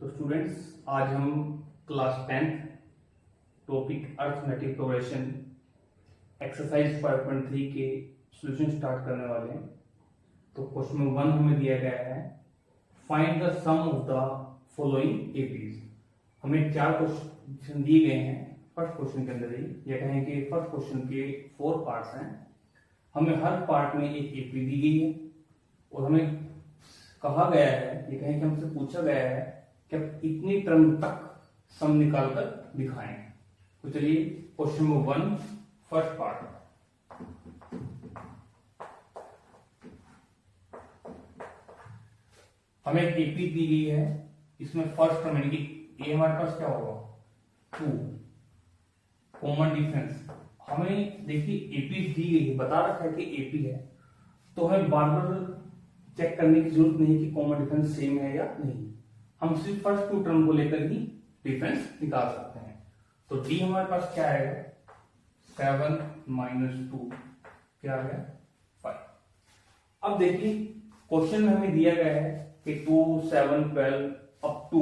तो स्टूडेंट्स, आज हम class 10th topic arithmetic progression exercise 5.3 के सॉल्यूशन स्टार्ट करने वाले हैं। तो क्वेश्चन 1 हमें दिया गया है, find the sum of the following APs. हमें 4 क्वेश्चन दिए गए हैं। फर्स्ट क्वेश्चन के अंदर ही यह कहें कि फर्स्ट क्वेश्चन के 4 पार्ट्स हैं। हमें हर पार्ट में एक एपी दी गई है और हमें कहा गया है, ये कहें कि हमसे पूछा गया है कि आप इतनी टर्म तक सम निकालकर दिखाएं। तो चलिए क्वेश्चन नंबर 1 फर्स्ट पार्ट। हमें एक एपी दी गई है, इसमें फर्स्ट टर्म यानी कि ए हमारे पास क्या होगा 2 कॉमन डिफरेंस। हमें देखिए एपी दी गई है, बता रखा है कि एपी है, तो हमें बार बार चेक करने की जरूरत नहीं कि कॉमन डिफरेंस सेम है या नहीं। हम सिर्फ फर्स्ट 2 टर्म को लेकर ही डिफरेंस निकाल सकते हैं। तो डी हमारे पास क्या आएगा 7 - 2 क्या आ गया 5। अब देखिए क्वेश्चन में हमें दिया गया है कि 2 7 12 अप टू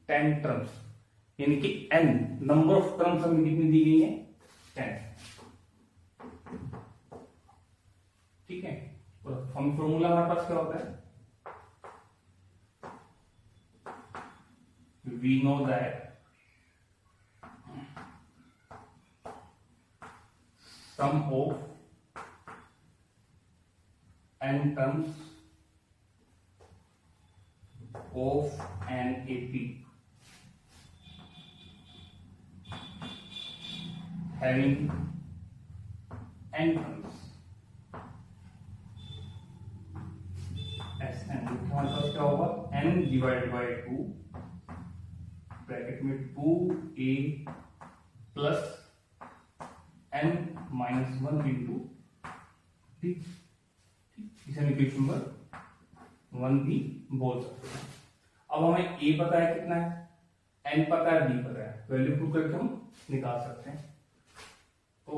10 टर्म्स, यानी कि n नंबर ऑफ टर्म्स हमें कितनी दी गई है 10। ठीक है, तो हम फॉर्मूला हमारे पास क्या होता है, we know that sum of n terms of an AP having n terms Sn हमारे पास क्या होगा n डिवाइडेड बाय 2 ब्रैकेट में 2a plus n minus 1 into ठीक, इसे हम इक्वेशन नंबर 1 भी बोल सकते हैं। अब हमें a पता है कितना है, n पता है, b पता है, वैल्यू पुट करके हम निकाल सकते हैं। तो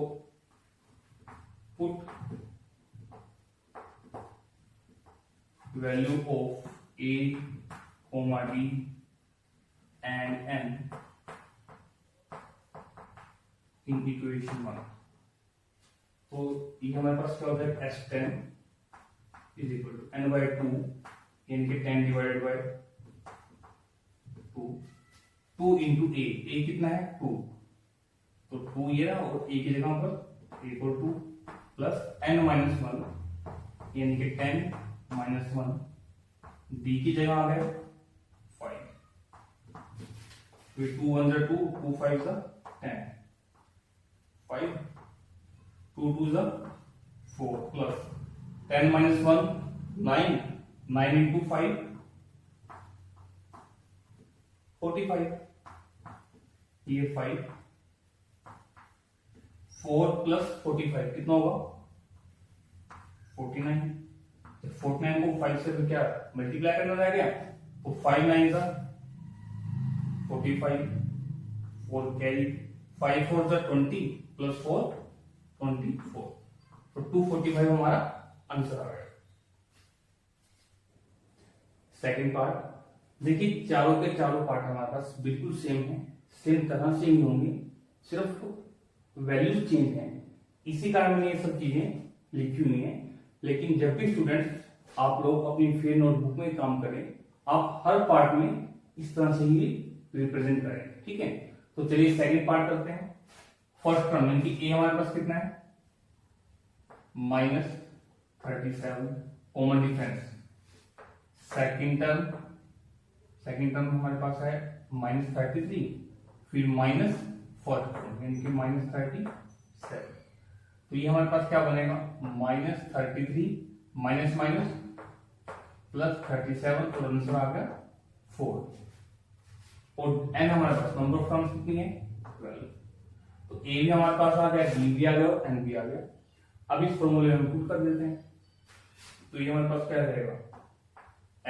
put value of a, d and n in equation 1। तो ये हमारे पास क्या होता है S10 is equal to n by 2 यानी कि 10 डिवाइडेड बाय 2 इंटू a कितना है 2, तो 2 ये रहा और a की जगह पर equal two plus n minus 1 यानी कि 10 माइनस 1 b की जगह आ गया 2 1 2 2 5 10 5 2 2 4 प्लस 10 माइनस 1 9 9 इंटू 5 45 ये 5 4 प्लस 45 कितना होगा 49। 49 को 5 से क्या मल्टीप्लाई करना रह गया, तो 5 9 45 4 कैरी 5 4 20 प्लस 4 24, तो 245 हमारा आंसर आ गया। सेकंड पार्ट देखिए, चारों के चारों पार्ट हमारे पास बिल्कुल सेम है, सेम तरह से ही होंगे, सिर्फ वैल्यूज चेंज हैं, इसी कारण मैंने ये सब चीजें लिखी हुई हैं। लेकिन जब भी स्टूडेंट्स आप लोग अपनी फेयर नोटबुक में काम करें, आप हर पार्ट में इस तरह से ही रिप्रेजेंट करें। ठीक है, तो चलिए सेकंड पार्ट करते हैं। फर्स्ट टर्म यानी कि a हमारे पास कितना है -37 कॉमन डिफरेंस। सेकंड टर्म हमारे पास है -33 फिर -40 यानी कि -37। तो ये हमारे पास क्या बनेगा -33 माइनस माइनस प्लस 37 और आंसर आ गया 4। और n हमारे पास नंबर ऑफ टर्म्स कितनी है 12। तो a भी हमारे पास आ गया, b भी आ गया और n भी आ गया। अब इस फॉर्मूले में पुट कर देते हैं, तो ये हमारे पास क्या रहेगा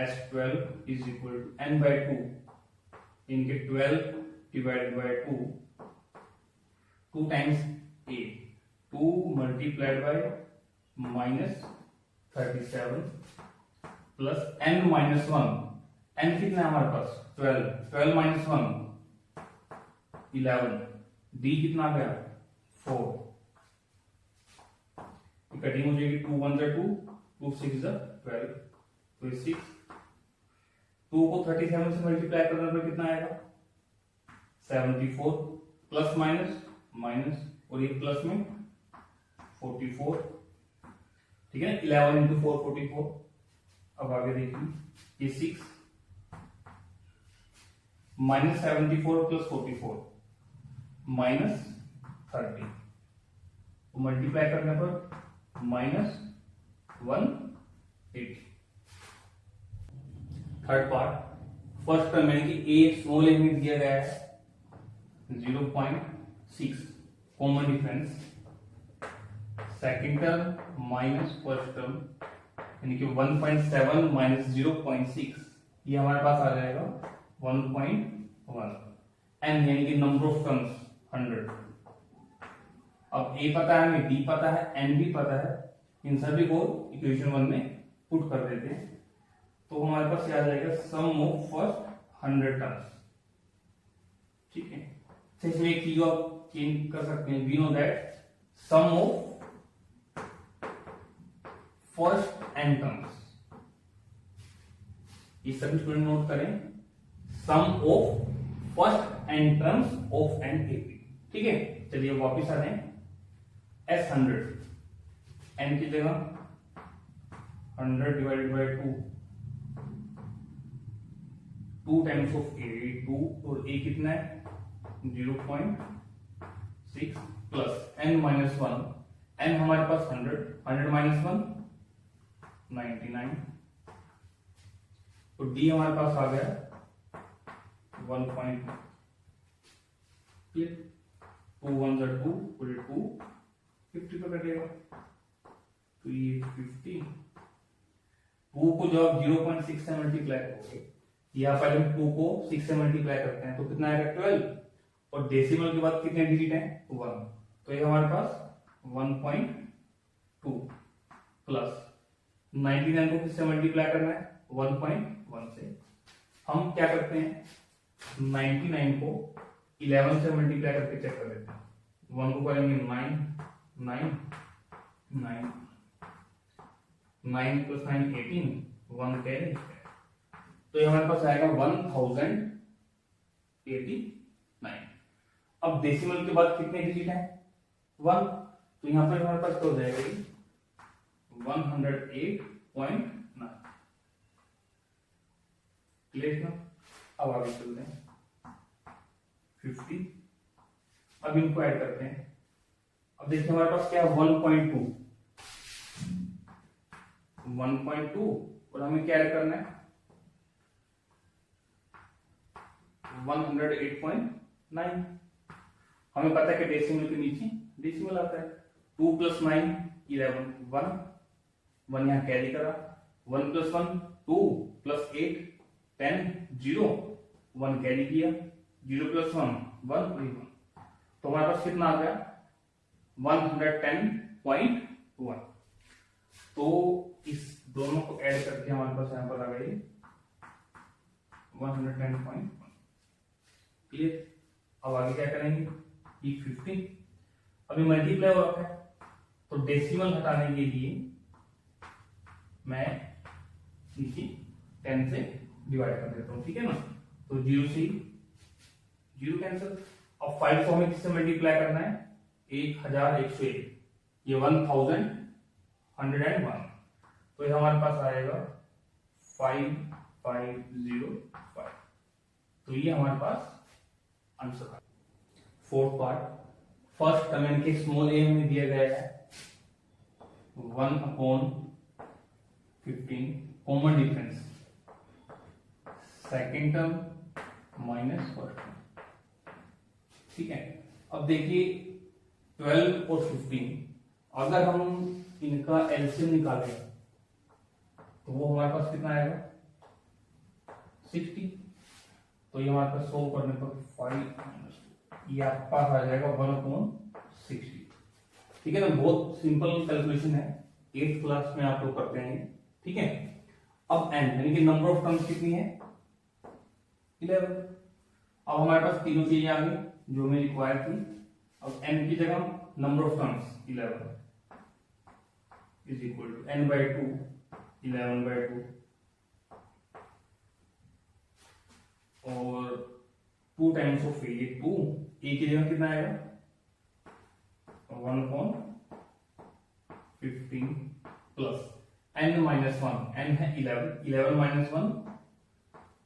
S12 is equal to n by 2 इनके 12 divided by 2 times a 2 multiplied by -37 plus n minus 1 n कितना है हमारे पास 12, 12 माइनस 1 11, डी कितना आ गया 4, कटिंग हो जाएगी 2 1 2 2 6 12, तो 6, 2 को 37 से मल्टीप्लाई करने पर कितना आएगा 74, प्लस माइनस माइनस, और ये प्लस में 44, ठीक है, 11 इंटू 4 44। अब आगे देखिए ये 6 माइनस 74 प्लस 44 माइनस 30, तो मल्टीप्लाई करने पर minus 180। Third part, first term यानी कि ए स्मॉल ए में दिया गया है 0.6 common difference, second term minus first term यानी कि 1.7 माइनस 0.6, ये हमारे पास आ जाएगा 1.1, एन यानी कि नंबर ऑफ टर्म्स 100। अब ए पता है हमें, डी पता है, एन भी पता है, इन सभी को इक्वेशन 1 में पुट कर देते हैं, तो हमारे पास क्या आ जाएगा सम ऑफ फर्स्ट 100 टर्म्स, ठीक है। तो इसमें एक चीज आप चेंज कर सकते हैं, we know that sum of first N terms, ये सभी स्टूडेंट नोट करें, sum of first N terms of an AP, ठीक है। चलिए वापिस आ रहे हैं, एस 100, एन की जगह 100 डिवाइडेड बाय 2 टाइम्स ऑफ ए 2, और ए कितना है 0.6 प्लस एन माइनस 1, एन हमारे पास 100, 100 माइनस 1 99, तो डी हमारे पास आ गया 1.2, 2 1 2 पूरे 2 50 पे कटेगा, तो ये 50, 2 को जब 0.6 से मल्टीप्लाई करोगे, यहाँ पहले हम 2 को 6 से मल्टीप्लाई करते हैं तो कितना आएगा 12, और डेसिमल के बाद कितने डिजिट हैं 1, तो ये हमारे पास 1.2 प्लस 99 को किससे मल्टीप्लाई करना है 1.1 से। हम क्या करते हैं 99 को 11 से मल्टीप्लाई करके चेक कर लेते हैं, 1 को करेंगे 9 9 9 9 प्लस 9 18, 1 कैरी, तो ये हमारे पास आएगा 1089। अब डेसिमल के बाद कितने डिजिट हैं 1, तो यहां पर हमारे पास क्या हो जाएगा 108.9, क्लियर ना। अब आगे चलते हैं 50, अब इनको ऐड करते हैं, अब देखिए हमारे पास क्या है 1.2 और हमें क्या ऐड करना है 108.9, हमें पता है कि डेसिमल के नीचे डेसिमल आता है, 2 प्लस 9 11, 1 यहाँ कैरी करा, 1 प्लस 1 2 प्लस 8 10 0, 1 कैरी किया, 0 प्लस 1 1 3 1, तो हमारे पास कितना आ गया 110.1, तो इस दोनों को ऐड करके हमारे पास यहाँ पर आ गई 110.1, क्लियर। अब आगे क्या करेंगे ये 50, अभी मल्टीप्लाई हो रखा है, तो डेसिमल हटाने के लिए मैं नीचे 10 से डिवाइड कर देता हूं, ठीक है ना, तो 0 से 0 कैंसिल। अब 5 को हमें किससे मल्टीप्लाई करना है 1101, ये 1101, तो ये हमारे पास आएगा 5505, तो ये हमारे पास आंसर है। फोर्थ पार्ट, फर्स्ट टर्म यानी कि स्मॉल ए में दिया गया है 1/15 common difference, second term minus first term, ठीक है। अब देखिए 12 और 15, अगर हम इनका एलसीएम निकालें तो वो हमारे पास कितना आएगा 60, तो ये हमारे पास सोल्व करने पर 5 ये आपके पास आ जाएगा 1/60, ठीक है ना। बहुत सिंपल कैलकुलेशन है, 8th क्लास में आप लोग करते हैं, ठीक है। अब एन यानी कि नंबर ऑफ टर्म्स कितनी है 11। अब हमारे पास तीनों चीजें आ गई जो हमें रिक्वायर थी। अब n की जगह number of terms 11 is equal to n by 2, 11 by 2 और 2 टाइम्स ऑफ ए, 2 ए की जगह कितना आएगा 1/15 प्लस n माइनस 1, n है 11, 11 माइनस 1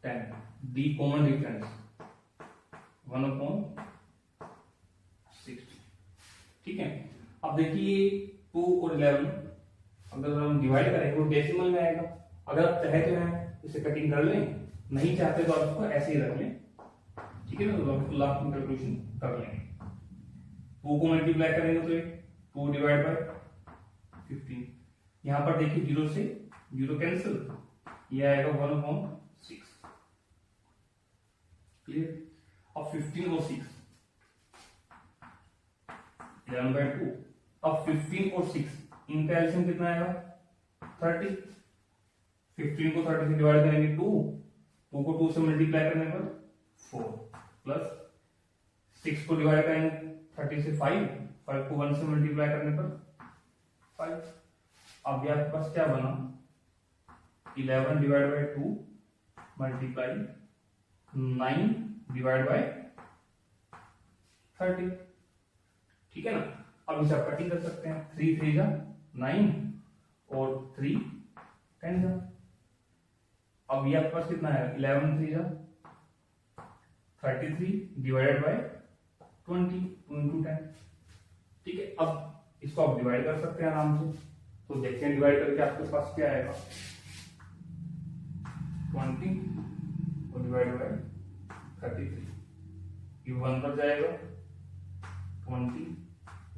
10, डी कॉमन डिफरेंस 1/60। ठीक है, अब देखिए 2 और 11 अगर हम डिवाइड करें तो डेसिमल में आएगा। अगर आप चाहे तो है इसे कटिंग कर लें, नहीं चाहते तो आप इसको ऐसे ही रख लें। ठीक है ना, तो लास्ट में कैलकुलेशन कर लेंगे। 2 को मल्टीप्लाई करेंगे तो 2 डिवाइड बाय 15। यहां पर देखिए 0 से 0 कैंसिल, ये आएगा 1/6। क्लियर। अब 15 और 6 11 बाय 2। अब 15 और 6 इनका एलसीएम कितना आएगा 30। 15 को 30 से डिवाइड करेंगे 2 को 2 से मल्टीप्लाई करने पर 4 प्लस 6 को डिवाइड करेंगे 30 से 5 को 1 से मल्टीप्लाई करने पर 5। अब आपके पास क्या बना 11 divide by 2 multiply 9 divide by 30। ठीक है ना, अब इसे आप कटिंग कर सकते हैं। 3 3 जा 9 और 3 10 जा। अब ये आपके पास कितना है 11 3 जा 33 डिवाइडेड बाय 20, 2 into 10। ठीक है, अब इसको आप डिवाइड कर सकते हैं आराम से। तो देखते हैं डिवाइड करके आपके पास क्या आएगा 20 और डिवाइड बाय 33, ये 1 पर जाएगा 20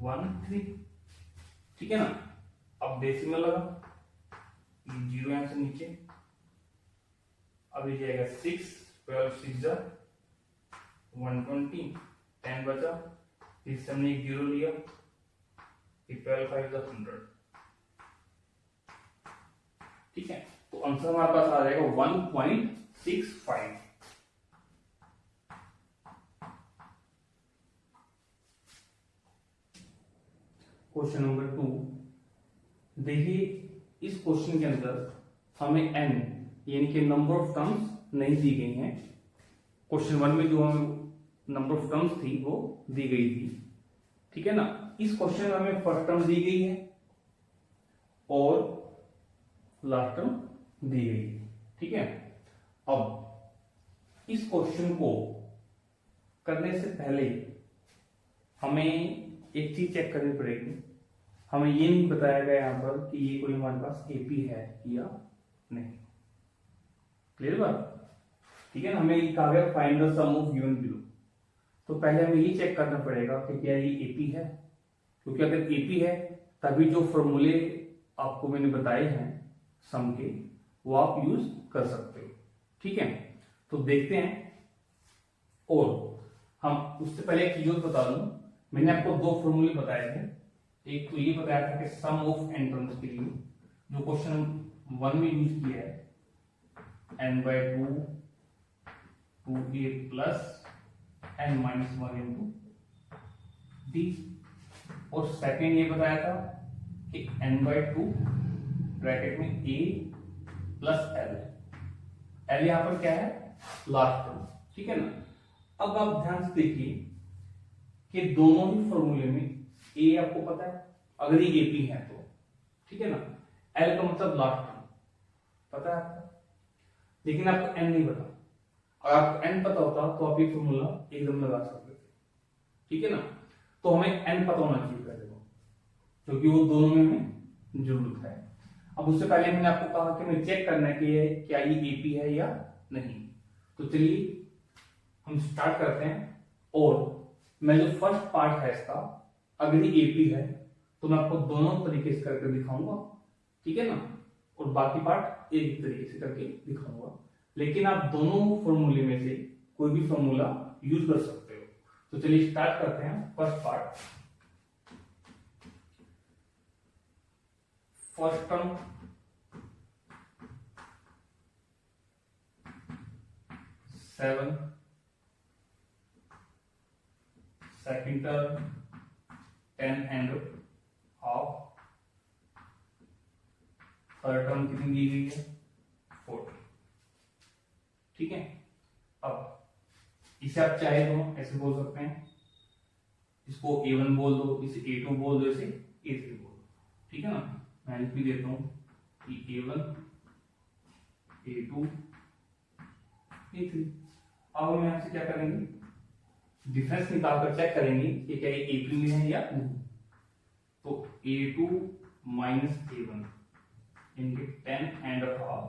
1 3। ठीक है ना, अब डेसिमल लगा, जीरो यहां से नीचे, अब ये जाएगा 6 12 6 जा 120, 10 बचा, इस हमने एक जीरो लिया, 12 5 जा 100। ठीक है, तो आंसर हमारे पास आ जाएगा 1.65। क्वेश्चन नंबर 2 देखिए, इस क्वेश्चन के अंदर हमें n यानी कि नंबर ऑफ टर्म्स नहीं दी गई हैं। क्वेश्चन 1 में जो हमें नंबर ऑफ टर्म्स थी वो दी गई थी। ठीक है ना, इस क्वेश्चन में हमें फर्स्ट टर्म दी गई है और लास्ट टर्म दी गई है। ठीक है, अब इस क्वेश्चन को करने से पहले हमें एक चीज चेक करनी पड़ेगी। हमें ये नहीं बताया गया यहां पर कि ये कोई हमारे पास एपी है या नहीं। क्लियर बात। ठीक है ना, हमें ये कहा गया find the sum of given below. तो पहले हमें ये चेक करना पड़ेगा कि क्या ये एपी है, क्योंकि अगर एपी है तभी जो फॉर्मूले आपको मैंने बताए हैं सम के वो आप यूज कर सकते हो। ठीक है, तो देखते हैं। और हम उससे पहले एक चीज बता दूं, मैंने आपको 2 फॉर्मूले बताए थे। एक तो ये बताया था कि सम ऑफ एन टर्म्स के लिए जो क्वेश्चन 1 में यूज किया है n/2 2a plus n-1 into D. और सेकेंड ये बताया था कि n/2 ब्रैकेट में a प्लस l यहां पर क्या है लास्ट टर्म। ठीक है ना, अब आप ध्यान से देखिए कि दोनों ही फॉर्मूले में a आपको पता है अगर ये एपी है तो। ठीक है ना, l का मतलब लास्ट टर्म पता है आपको, लेकिन आपको n नहीं पता। अगर आपको n पता होता तो आप ये फॉर्मूला एकदम लगा सकते थे। ठीक है ना, तो हमें n पता होना चाहिए पहले, क्योंकि वो दोनों में हमें जरूरत है। अब उससे पहले मैंने आपको कहा कि मैं चेक करना है कि क्या ये एपी है या नहीं। तो चलिए हम स्टार्ट करते हैं। और मैं जो फर्स्ट पार्ट है इसका, अगर ये एपी है तो मैं आपको दोनों तरीके से करके दिखाऊंगा। ठीक है ना, और बाकी पार्ट एक तरीके से करके दिखाऊंगा। लेकिन आप दोनों फॉर्मूले में से कोई भी फॉर्मूला यूज कर सकते हो। तो चलिए स्टार्ट करते हैं first part. First term 7, second term 10 and half, third term कितनी दी गई है 40। ठीक है, अब इसे आप चाहे तो ऐसे बोल सकते हैं, इसको A1 बोल दो, इसे A2 बोल दो, इसे A3 बोल दो। ठीक है ना, मैं लिख भी देता हूं कि A1 A2 A3। अब हम यहां से क्या करेंगे, डिफरेंस निकाल कर चेक करेंगे कि क्या ये A3 में है या नहीं। तो A2 माइनस A1 इनके 10 एंड हाफ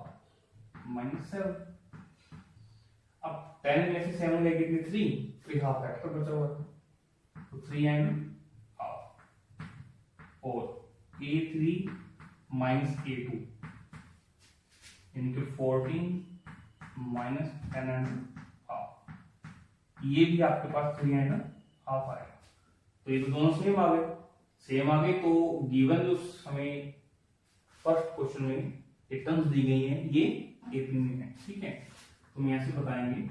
माइनस 7। अब 10 में से 7 गए कितने 3, तो हाफ फैक्टर बचा हुआ, तो 3 एंड हाफ। और A3 माइनस A2 इनके 14 माइनस 10 एंड हाफ, ये भी आपके पास 3 एंड हाफ आएगा। तो ये तो दोनों सेम आ गए। तो गिवन जो हमें फर्स्ट क्वेश्चन में ये टर्म्स दी गई हैं ये A3 में है। ठीक है, तो हम यहां से बताएंगे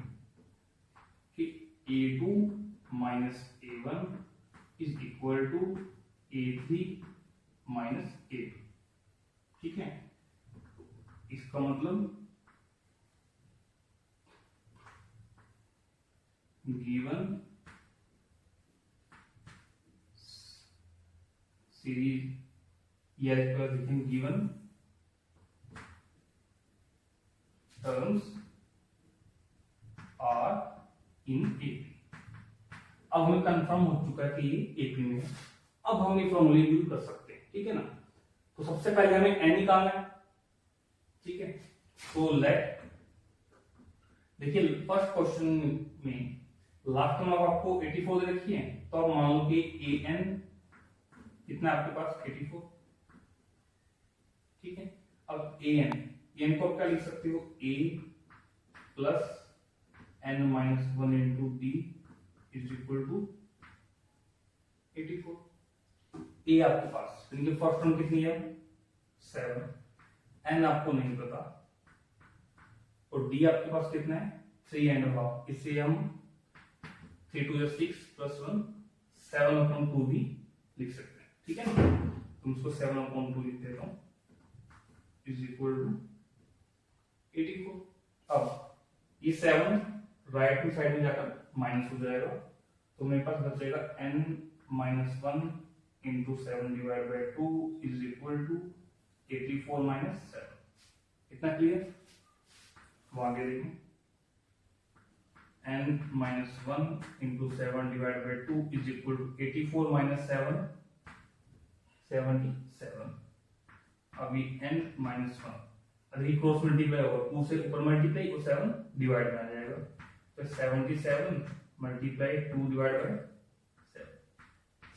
कि A2 minus A1 is equal to A3 minus A2। ठीक है, इसका मतलब given series given terms are in A3। अब हमें कंफर्म हो चुका है कि ये A3 में है। अब हम ये फॉर्मूले यूज कर सकते हैं। ठीक है ना, तो सबसे पहले हमें n निकालना है। ठीक है, तो लेट देखिए फर्स्ट क्वेश्चन में लास्ट में आपको 84 दे रखी है, तो अब मान लो कि an कितना आपके पास 84। ठीक है, अब an को क्या लिख सकते हो, a plus n minus 1 into d is equal to 84। a आपके पास इनके फर्स्ट टर्म कितनी है 7, n आपको नहीं पता, और d आपके पास कितना है 3 एंड हाफ। इसे हम 3 2 6 प्लस 1 7/2 भी लिख सकते हैं। ठीक है, तुम इसको 7/2 लिख देता हूं इज इक्वल टू 84। अब ये 7 राइट हैंड साइड में जाकर माइनस हो जाएगा, तो मेरे पास बचेगा n minus 1 into 7 divide by 2 is equal to 84 minus 7। इतना क्लियर, आगे देखें, n minus 1 into 7 divide by 2 is equal to 84 minus 7 77। अभी n माइनस 1 अभी क्रॉस मल्टीप्लाई होगा, 2 से ऊपर मल्टीप्लाई और 7 डिवाइड में आ जाएगा, तो 77 मल्टीप्लाई 2 डिवाइड बाई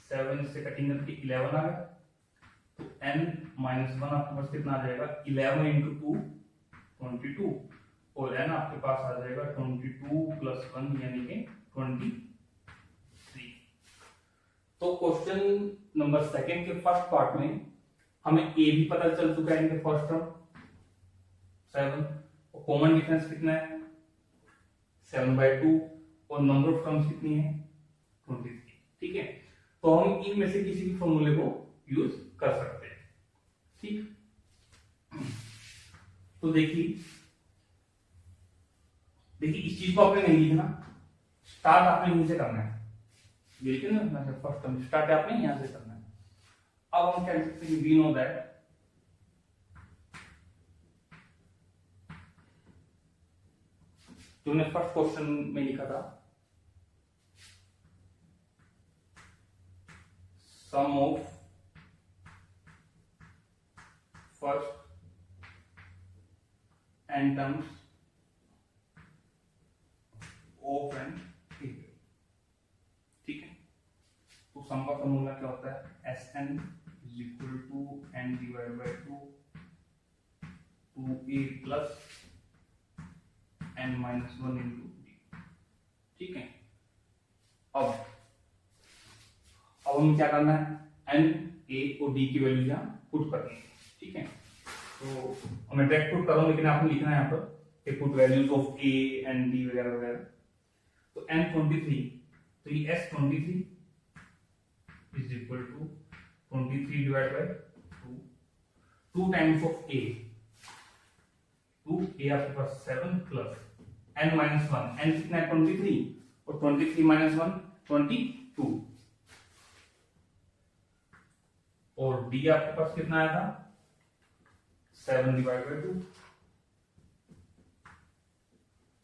7 से कटिंग करके 11 आ गया। तो n माइनस 1 आपके पास कितना आ जाएगा 11 इंटू 2 22, और n आपके पास आ जाएगा 22 प्लस 1 यानी कि 23। तो क्वेश्चन नंबर सेकंड के फर्स्ट पार्ट में हमें a भी पता चल चुका है, इनके फर्स्ट टर्म 7, और कॉमन डिफरेंस कितना है 7/2, और नंबर ऑफ टर्म्स कितनी है 23। ठीक है, तो हम इनमें से किसी भी फॉर्मूले को यूज कर सकते हैं। ठीक, तो देखिए इस चीज को आपने नहीं लिखना, स्टार्ट आपने यहीं से करना है। देखिए ना, फर्स्ट टर्म स्टार्ट आपने यहां से करना है। अब हम क्या लिख सकते हैं, वी नो दैट जो मैंने फर्स्ट क्वेश्चन में लिखा था, sum of first n terms of an integral. ठीक है, तो सम का फॉर्मूला क्या होता है Sn is equal to n divide by 2a plus n minus 1 into d। ठीक है, अब हमें क्या करना है, n a और d की वैल्यू यहां पुट करनी है। ठीक है, तो मैं डायरेक्ट पुट कर रहा हूं, लेकिन आपने लिखना है यहाँ पर कि put values of a and d वगैरह वगैरह। तो n23, तो ये s23 is equal to 23 divide by 2 times of a, 2 a आपके पास 7 प्लस n माइनस 1, n कितना है 23, और 23 माइनस 1 22, और d आपके पास कितना आया था 7 डिवाइड बाय 2।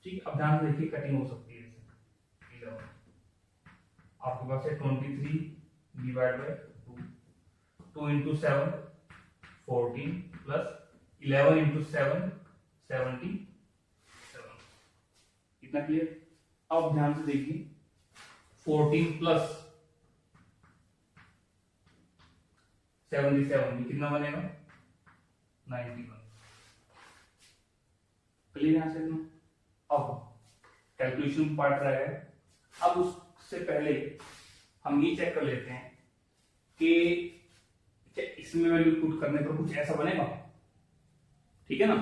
ठीक, अब ध्यान से देखिए कटिंग हो सकती है इससे। आपके पास है 23 divide by 2 into 7 14 plus 11 into 7 77। इतना क्लियर? अब ध्यान से देखिए 14 प्लस 77 कितना बनेगा 91। क्लियर यहां से? अब कैलकुलेशन पार्ट रहा है। अब उससे पहले हम ये चेक कर लेते हैं कि इसमें वैल्यू पुट करने पर कुछ ऐसा बनेगा, ठीक है ना।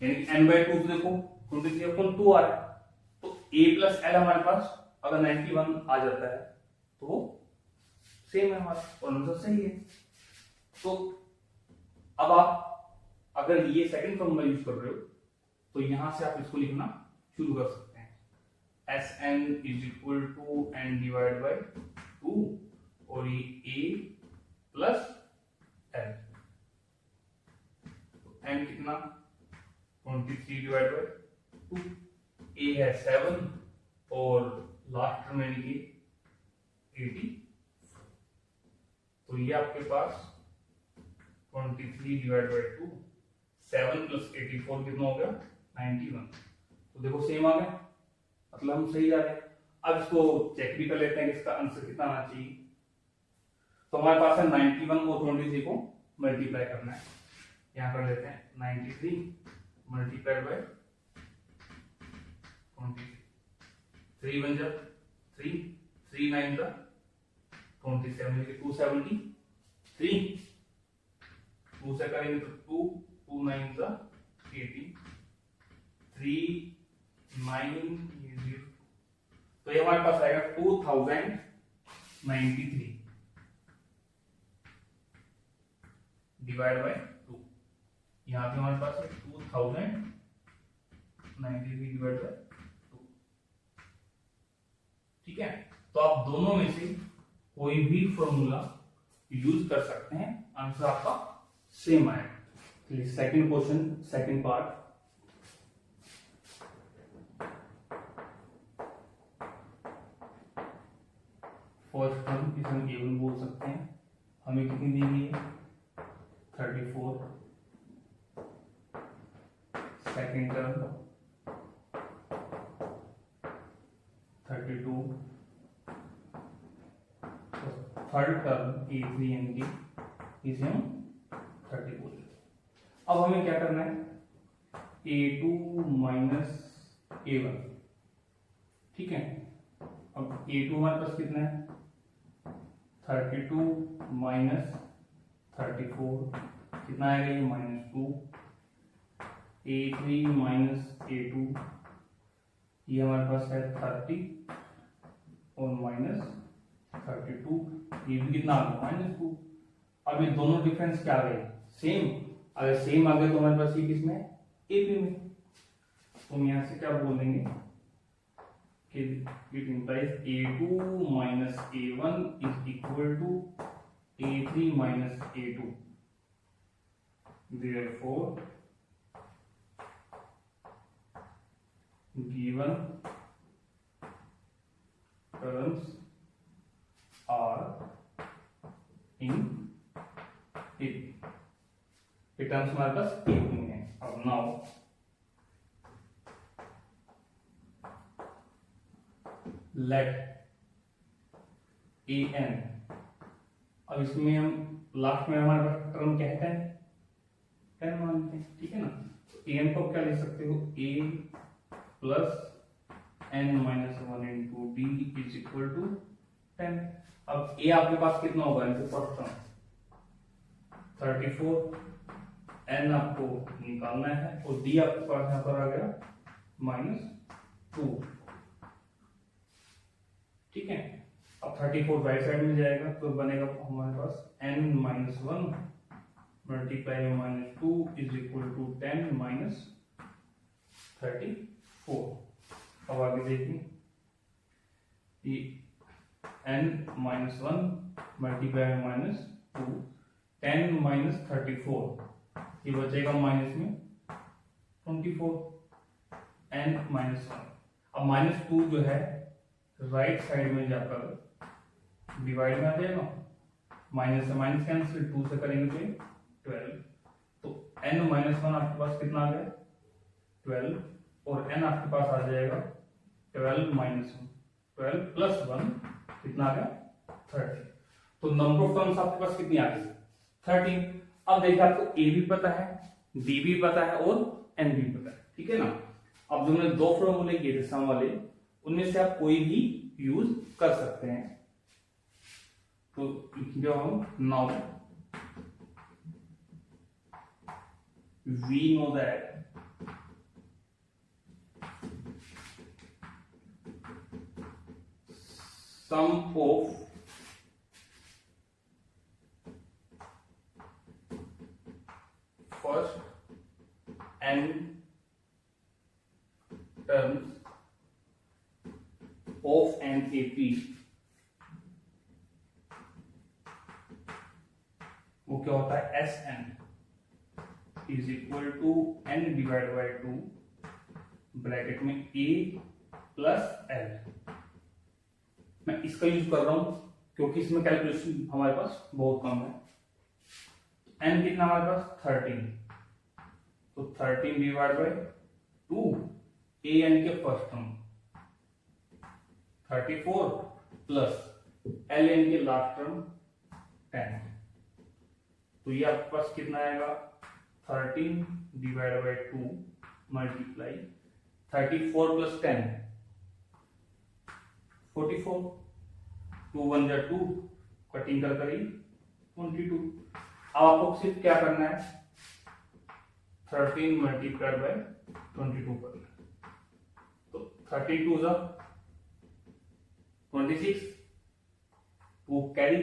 यानी n/2 देखो 23/2 आ रहा है, तो a प्लस एल हमारे पास अगर 91 आ जाता है तो सेम है हमारा, और आंसर सही है। तो अब आप अगर ये सेकंड फॉर्मूला यूज कर रहे हो तो यहां से आप इसको लिखना शुरू कर सकते हैं, Sn is equal to n divide by 2, और ये a प्लस एल, n कितना 23 डिवाइड बाय 2, a है 7 और लास्ट टर्म यानी कि 80। तो ये आपके पास 23 डिवाइड बाय 2, 7 प्लस 84 कितना हो गया 91। तो देखो सेम आ गया, मतलब हम सही जा रहे हैं। अब इसको चेक भी कर लेते हैं कि इसका आंसर कितना आना चाहिए। तो हमारे पास है 91 और 23 को मल्टीप्लाई करना है। यहां कर लेते हैं 93 मल्टीप्लाइड बाय 23, 3 बन जा 3, 3 9 का 27 273, 2 से करेंगे तो 2, 2 9 का 80, 3 9 0, तो ये हमारे पास आएगा 2093 डिवाइड बाय 2। यहां पे हमारे पास है 2093 डिवाइड बाय 2। ठीक है, तो आप दोनों में से कोई भी फॉर्मूला यूज कर सकते हैं, आंसर आपका सेम आएगा। Second question, second part. First term इसे हम A1 बोल सकते हैं। हमें कितनी दी गई है 34, second term 32, third term A3 यानी कि इसे हम 30 बोल। अब हमें क्या करना है A2 माइनस A1, ठीक है। अब A2 हमारे पास कितना है 32 माइनस 34 कितना आएगा ये -2, A3 माइनस A2 ये हमारे पास है 30 और माइनस 32, ये भी कितना आ गया -2। अब ये दोनों डिफरेंस क्या आ गए सेम, अगर सेम आ गए तो हमारे पास ये किसमें AP में, तो हम यहां से क्या बोल देंगे कि it implies A2 minus A1 is equal to A3 minus A2, therefore given terms are in AP, ये टर्म्स हमारे पास AP में है। अब नाउ लेट an, अब इसमें हम लास्ट में हमारे पास टर्म क्या है 10 मानते हैं, ठीक है ना। तो an को क्या लिख सकते हो a plus n minus 1 into D is equal to 10। अब a आपके पास कितना होगा इनसे फर्स्ट टर्म 34, n आपको निकालना है और d आपके पास यहाँ पर आ गया -2। ठीक है, अब 34 राइट साइड में जाएगा तो बनेगा हमारे पास n-1 multiply -2 is equal to 10 -34। अब आगे देखिए, n-1 मल्टीप्लाई -2 10 -34, ये बचेगा माइनस में 24 n-1। अब -2 जो है राइट साइड में जाकर डिवाइड में आ जाएगा, माइनस से माइनस कैंसिल, 2 से करेंगे तो 12, तो n-1 आपके पास कितना आ गया 12, और n आपके पास आ जाएगा 12 प्लस 1 कितना आ गया 30। तो नंबर ऑफ टर्म्स आपके पास कितनी आ गई 13। अब देखिए आपको a भी पता है, b भी पता है और n भी पता है, ठीक है ना। अब जो मैंने 2 फॉर्मूले किए थे सम वाले, उनमें से आप कोई भी यूज कर सकते हैं। तो जो हम now we know that sum of first n terms of an AP, वो क्या होता है Sn is equal to n divide by 2 bracket में a प्लस l। मैं इसका यूज कर रहा हूं क्योंकि इसमें कैलकुलेशन हमारे पास बहुत कम है। n कितना हमारे पास 13, तो 13 डिवाइड बाई 2 a n के first term 34 plus l n के लास्ट टर्म 10, तो ये आपके पास कितना आएगा 13 डिवाइड बाई 2 मल्टीप्लाई 34 प्लस 10 44, 2 1 जा 2, कटिंग कर करी 22। अब आपको सिर्फ क्या करना है 13 मल्टीप्लाइड बाई 22 करना है, तो 32 जा 26, 2 कैरी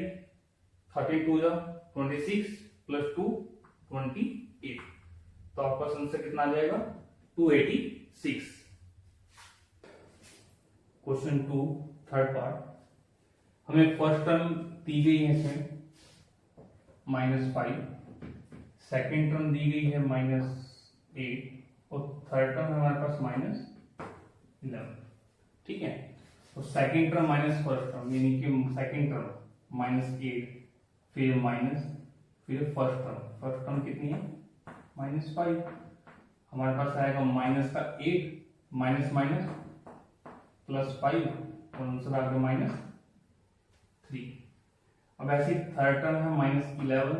32 जा 26 प्लस 2 28, तो आपका आंसर कितना आ जाएगा 286। क्वेश्चन 2 थर्ड पार्ट, हमें फर्स्ट टर्म दी गई है इसमें -5, सेकेंड टर्म दी गई है -8 और थर्ड टर्म हमारे पास -11। ठीक है, तो second term minus first term यानी कि सेकेंड टर्म -8 फिर माइनस फिर फर्स्ट टर्म कितनी है -5, हमारे पास आएगा माइनस का 8 माइनस माइनस प्लस 5 और आंसर आ गया -3। अब ऐसे थर्ड टर्म है -11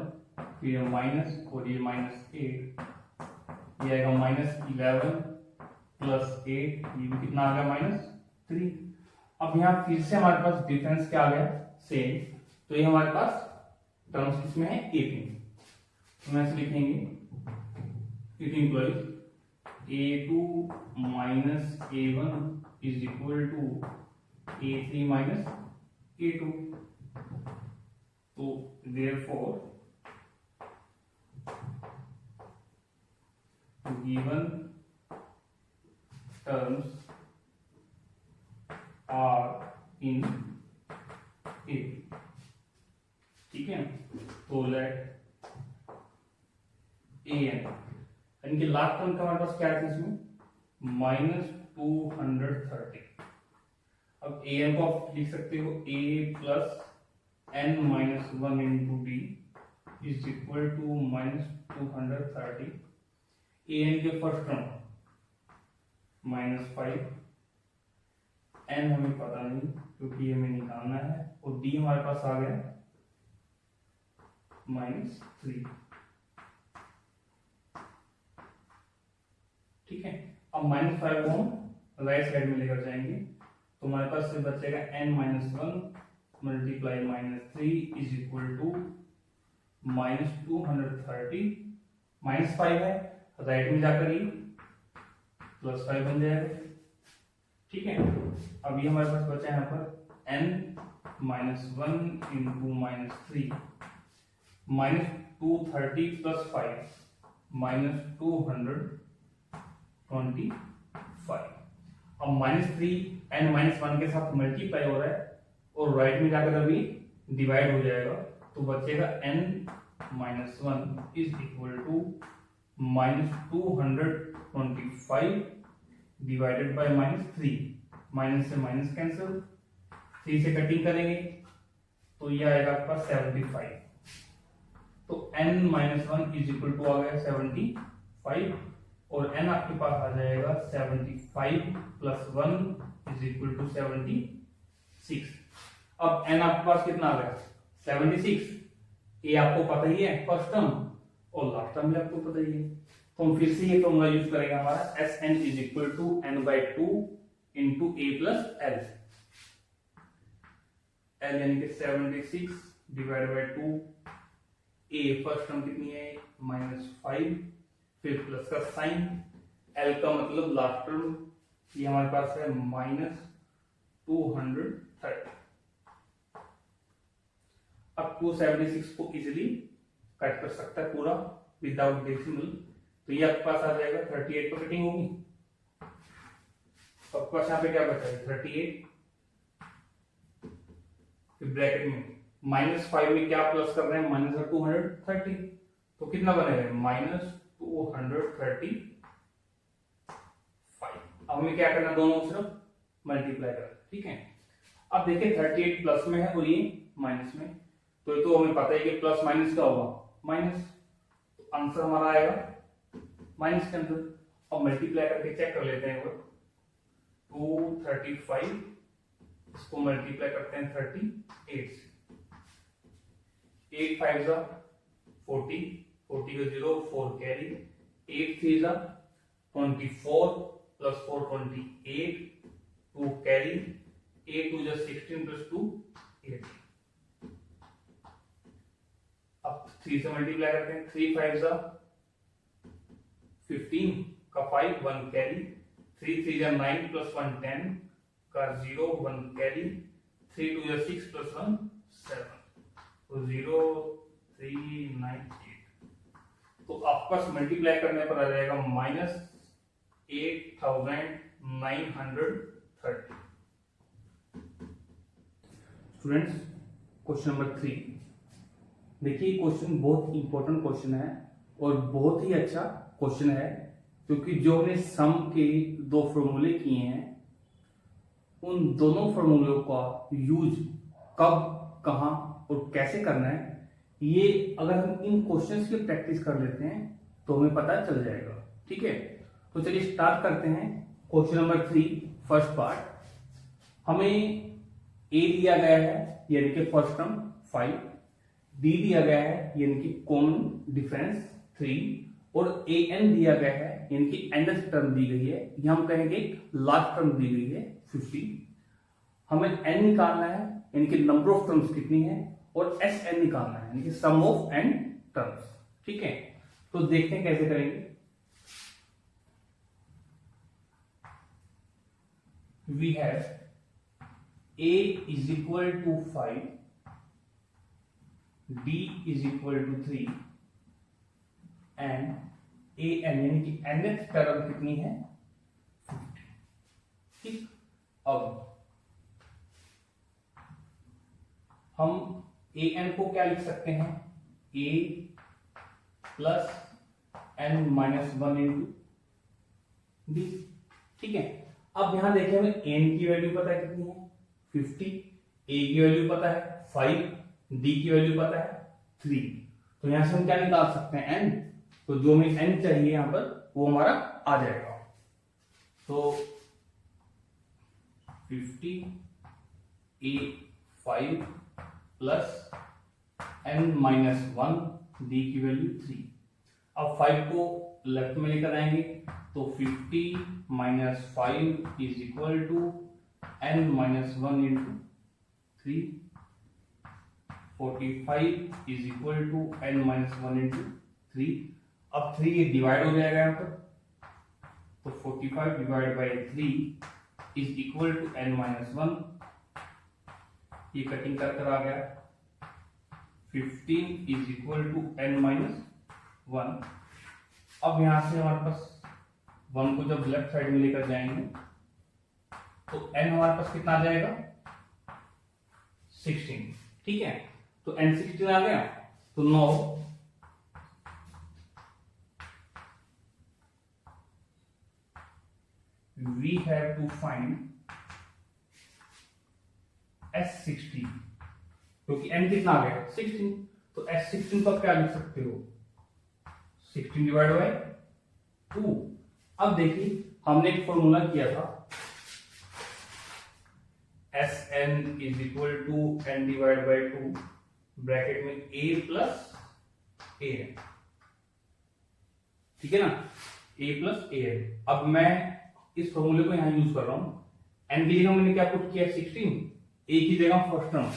फिर माइनस और ये -8, ये आएगा -11 प्लस 8, ये भी कितना आ गया -3। अब यहाँ फिर से हमारे पास डिफरेंस क्या आ गया सेम, तो ये हमारे पास टर्म्स किसमें है 18, तो हम ऐसे लिखेंगे 18 plus a2 minus a1 is equal to a3 minus a2, तो therefore given terms are in A. ठीक है, तो लेट ए एन इनके लास्ट टर्म का हमारे पास क्या है इसमें -230। अब ए एन को आप लिख सकते हो a plus n minus 1 into D is equal to -230। A n के फर्स्ट टर्म -5, n हमें पता नहीं क्योंकि हमें निकालना है, और d हमारे पास आ गया -3। ठीक है, अब -5 को हम राइट साइड में लेकर जाएंगे, तो हमारे पास से बचेगा n-1 multiply -3 is equal to -230, -5 है राइट में जाकर ही +5 बन जाएगा। ठीक है, अभी हमारे पास बचा है यहाँ पर n -1 इंटू -3 -230 + 5 -225। अब -3 n -1 के साथ मल्टीप्लाई हो रहा है और राइट में जाकर अभी डिवाइड हो जाएगा, तो बचेगा n -1 is equal to -225 divided by -3। Minus से माइनस कैंसिल, 3 से कटिंग करेंगे तो ये आएगा आपका 75। तो n -1 इज इक्वल टू आ गया 75 और n आपके पास आ जाएगा 75 + 1 इज इक्वल टू 76। अब n आपके पास कितना आ गया 76। ये आपको पता ही है फर्स्ट टर्म और लास्ट टर्म भी आपको पता ही है, तो हम फिर से ये फॉर्मूला यूज करेंगे हमारा Sn is equal to n/2 into a plus l। l यानी कि 76 divide by 2, a first term कितनी है -5, फिर प्लस का साइन, l का मतलब लास्ट टर्म, ये हमारे पास है -230। अब 276 को इजीली कट कर सकता है पूरा विदाउट डेसिमल, तो ये आपके पास आ जाएगा 38 पर कटिंग होगी। आपके पास यहाँ पे क्या बचा है 38, फिर ब्रैकेट में -5 में क्या प्लस कर रहे हैं -230, तो कितना बनेगा -235। अब हमें क्या करना, दोनों सिर्फ मल्टीप्लाई करना। ठीक है, अब देखिए 38 प्लस में है और ये माइनस में, तो ये तो हमें पता है कि प्लस माइनस क्या होगा माइनस, तो आंसर हमारा आएगा माइनस के अंदर। अब मल्टीप्लाई करके चेक कर लेते हैं, 235 इसको मल्टीप्लाई करते हैं 38 से, 8 5 जा 40, 40 का 0 4 कैरी, 8 3 जा 24 प्लस 4 28, 2 कैरी, 8 2 जा 16 प्लस 2 8। अब 3 से मल्टीप्लाई करते हैं, 3 5 जा 15 का 5 1 कैरी, 3 3 जा 9 प्लस 1 10 का 0 1 कैरी, 3 2 जा 6 प्लस 1 7, तो 0 3 9 8। तो आपके पास मल्टीप्लाई करने पर आ जाएगा -8930। स्टूडेंट्स, क्वेश्चन नंबर 3 देखिए, क्वेश्चन बहुत इंपॉर्टेंट क्वेश्चन है और बहुत ही अच्छा क्वेश्चन है, क्योंकि जो हमने सम के 2 फॉर्मूले किए हैं, उन दोनों फॉर्मूलों का यूज कब कहां और कैसे करना है, ये अगर हम इन क्वेश्चंस की प्रैक्टिस कर लेते हैं तो हमें पता चल जाएगा। ठीक है, तो चलिए स्टार्ट करते हैं। क्वेश्चन नंबर 3 फर्स्ट पार्ट, हमें a दिया गया है यानी कि फर्स्ट टर्म 5, b दिया गया है यानी कि कॉमन डिफरेंस 3, और an दिया गया है यानी कि nth टर्म दी गई है, ये हम कहेंगे लास्ट टर्म दी गई है 50। हमें n निकालना है यानी कि नंबर ऑफ टर्म्स कितनी है, और Sn निकालना है यानी कि सम ऑफ n टर्म्स। ठीक है, तो देखते हैं कैसे करेंगे। We have a is equal to 5, b is equal to 3 and an यानी कि nth टर्म कितनी है 50। ठीक, अब हम an को क्या लिख सकते हैं, a plus n minus 1 into b। ठीक है, अब यहां देखिए हमें n की वैल्यू पता है कितनी है 50, a की वैल्यू पता है 5, d की वैल्यू पता है 3, तो यहां से हम क्या निकाल सकते हैं n, तो जो हमें n चाहिए यहां पर वो हमारा आ जाएगा। तो 50 a 5 plus n minus 1 d की वैल्यू 3। अब 5 को लेफ्ट में लेकर आएंगे तो 50 minus 5 is equal to n minus 1 into 3, 45 is equal to n minus 1 into 3। अब 3 ये डिवाइड हो जाएगा यहाँ पर, तो 45 divide by 3 is equal to n-1। ये कटिंग कर कर आ गया। 15 इज इक्वल टू n-1। अब यहां से हमारे पास 1 को जब लेफ्ट साइड में लेकर जाएंगे तो n हमारे पास कितना आ जाएगा 16। ठीक है, तो n 16 आ गया। तो now we have to find S16, क्योंकि n कितना आ गया 16। तो S16 को क्या लिख सकते हो 16 डिवाइड बाई 2। अब देखिए हमने एक फॉर्मूला किया था Sn is equal to n divide by 2 bracket में a प्लस a है, ठीक है ना, a प्लस a है। अब मैं इस फॉर्मूले को यहां यूज कर रहा हूं। n की जगह मैंने क्या पुट किया 16, a की जगह फर्स्ट टर्म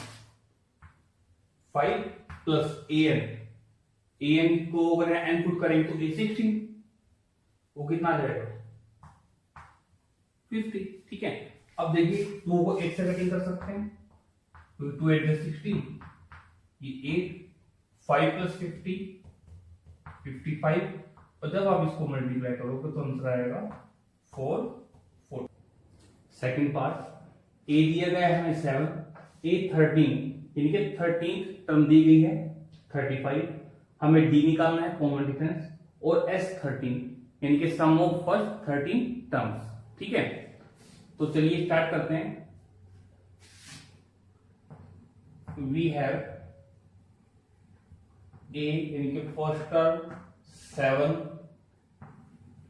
5 प्लस an को अगर n पुट करेंगे तो a16, वो कितना आ जाएगा 50। ठीक है, अब देखिए 2 को 8 से कटिंग कर सकते हैं, तो 2 8 16, ये 8, 5 प्लस 50 55, और जब आप इसको मल्टीप्लाई करोगे तो आंसर आएगा 4 4। सेकंड पार्ट, ए दिया गया है हमें 7, a 13, यानी कि 13th टर्म दी गई है 35, हमें डी निकालना है कॉमन डिफरेंस, और S13 यानी कि सम ऑफ फर्स्ट 13 टर्म्स। ठीक है, तो चलिए स्टार्ट करते हैं। वी हैव ए यानी कि फर्स्ट टर्म 7,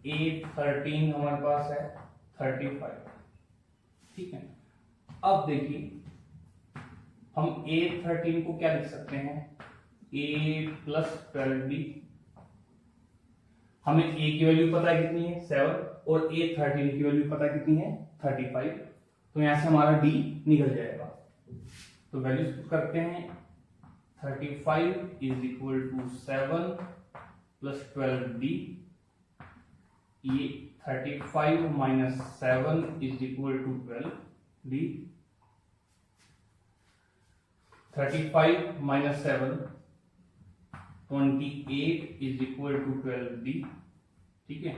A13 हमारे पास है 35। ठीक है, अब देखिए हम A13 को क्या लिख सकते हैं a प्लस 12b। हमें a की वैल्यू पता है कितनी है 7, और A13 की वैल्यू पता है कितनी है 35, तो यहां से हमारा d निकल जाएगा। तो वैल्यूज पुट करते हैं, 35 is equal to 7 plus 12d, ये 35 minus 7 is equal to 12d, 35 minus 7 28 is equal to 12d। ठीक है,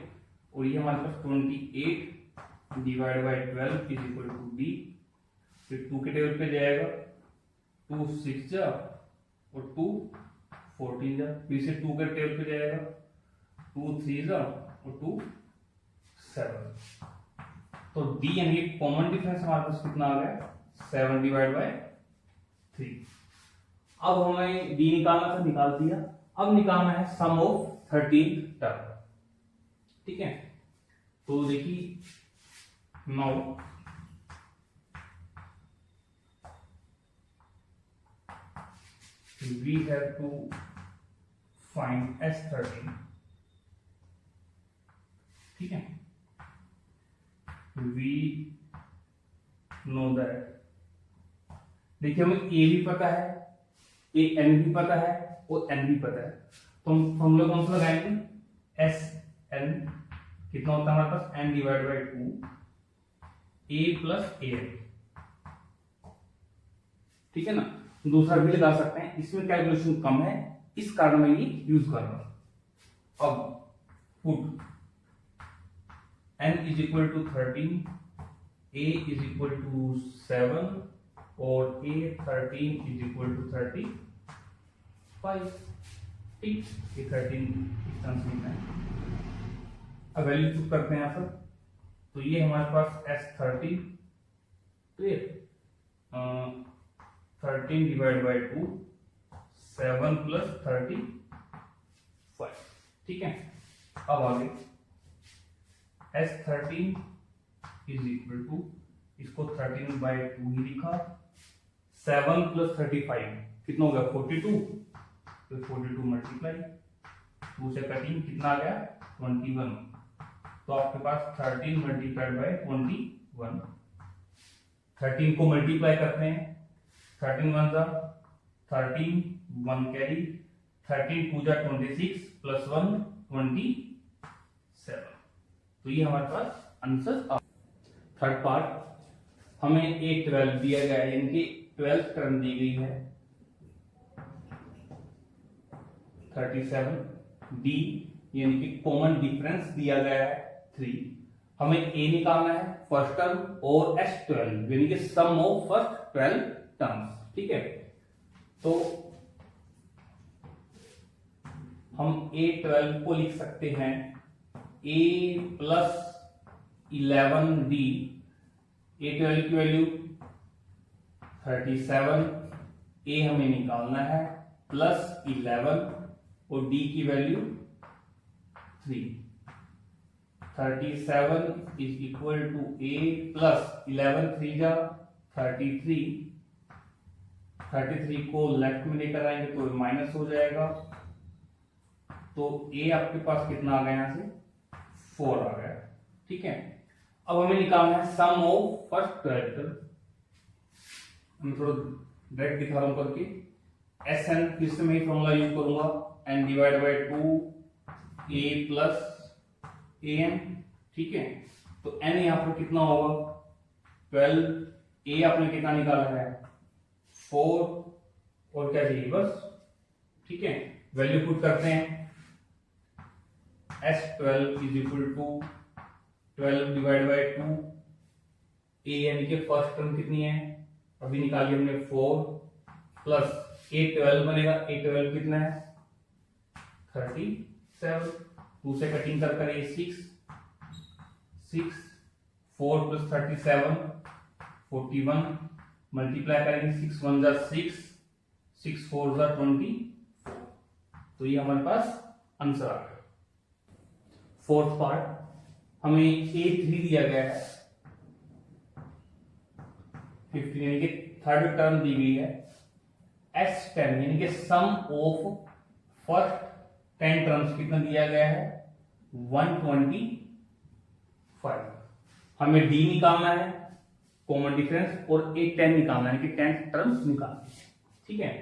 और ये हमारे पास 28 divide by 12 is equal to d। फिर 2 के टेबल पे जाएगा, 2 6 जा और 2 14 जा, फिर से 2 के टेबल पे जाएगा, 2 3 जा और 2 7। तो d यानी कॉमन डिफरेंस हमारे पास कितना आ गया 7 डिवाइड बाई 3। अब हमें d निकालना था, निकाल दिया। अब निकालना है सम ऑफ 13 टर्म। ठीक है, तो देखिए now we have to find S13। ठीक है, we know that, देखिए हमें a भी पता है, a n भी पता है और n भी पता है, तो हम लोग कौन सा लगाएंगे S n कितना होता है हमारे पास n divide by 2 a plus a n। ठीक है ना, दूसरा भी लगा सकते हैं, इसमें कैलकुलेशन कम है, इस कारण मैं ये यूज कर रहा हूं। अब put n is equal to 13, a is equal to 7 और A13 इज इक्वल टू 35। ठीक, ये 13 डिस्टेंस में है। अब वैल्यू पुट करते हैं यहां पर, तो ये हमारे पास S13, clear, 13 divide by 2 7 plus 35। ठीक है, अब आगे S13 इज इक्वल टू, इसको 13 बाई 2 ही लिखा, 7 प्लस 35 कितना हो गया 42, तो 42 मल्टीप्लाई 2 से कटिंग कितना आ गया 21, तो आपके पास 13 मल्टीप्लाइड बाई 21। 13 को मल्टीप्लाई करते हैं, 13 1 जा 13, 1 कैरी, 13 2 जा 26 प्लस 1 27। तो ये हमारे पास आंसर। थर्ड पार्ट, हमें A12 दिया गया है, यानी कि 12th टर्म दी गई है 37, D यानी कि कॉमन डिफरेंस दिया गया है 3। हमें A निकालना है फर्स्ट टर्म और S12 यानी कि सम ऑफ फर्स्ट 12 टर्म्स। ठीक है, तो हम A12 को लिख सकते हैं A प्लस 11D। A12 की वैल्यू 37, A हमें निकालना है प्लस 11 और D की value 3। 37 is equal to A plus 11 3 जा 33। 33 को लेफ्ट में लेकर आएंगे तो माइनस हो जाएगा, तो A आपके पास कितना आ गया, यहां से 4 आ गया। ठीक है, अब हमें निकालना है सम ऑफ फर्स्ट 12 टर्म। मैं थोड़ा डायरेक्ट दिखा रहा हूं करके। Sn फिर से मैं फॉर्मूला यूज करूंगा, n divide by 2 A plus an। ठीक है, तो n यहां पर कितना होगा 12, A आपने कितना निकाला है 4, और क्या चाहिए बस। ठीक है, वैल्यू पुट करते हैं, S12 is equal to 12 divide by 2 A यानी कि फर्स्ट टर्म कितनी है अभी निकाली हमने 4, प्लस A12 बनेगा, A12 कितना है 37, 2 से कटिंग कर कर 6, 4 प्लस 37 41, मल्टीप्लाई करेंगे 6 1 जा 6, 6 4 जा 20, तो ये हमारे पास आंसर आ गया। फोर्थ पार्ट, हमें A3 दिया गया है 15 यानी कि थर्ड टर्म दी गई है। S10 यानी कि सम ऑफ फर्स्ट 10 टर्म्स कितना दिया गया है 125। हमें D निकालना है कॉमन डिफरेंस और A10 निकालना है कि 10 टर्म्स निकालना है। ठीक है,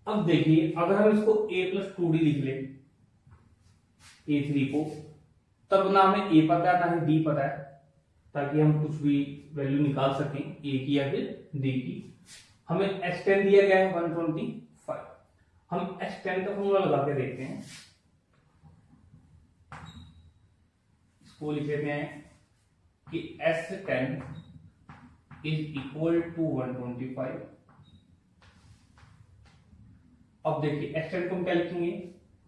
अब देखिए अगर हम इसको A प्लस 2D लिख ले A3 को, तब ना हमें A पता है ना ही D पता है, ताकि हम कुछ भी वैल्यू निकाल सकें A की या फिर D की। हमें S10 दिया गया है 125। हम S10 का फॉर्मूला लगा के देखते हैं, इसको लिख लेते हैं कि S10 इज इक्वल टू 125। अब देखिए S10 को हम क्या लिखेंगे,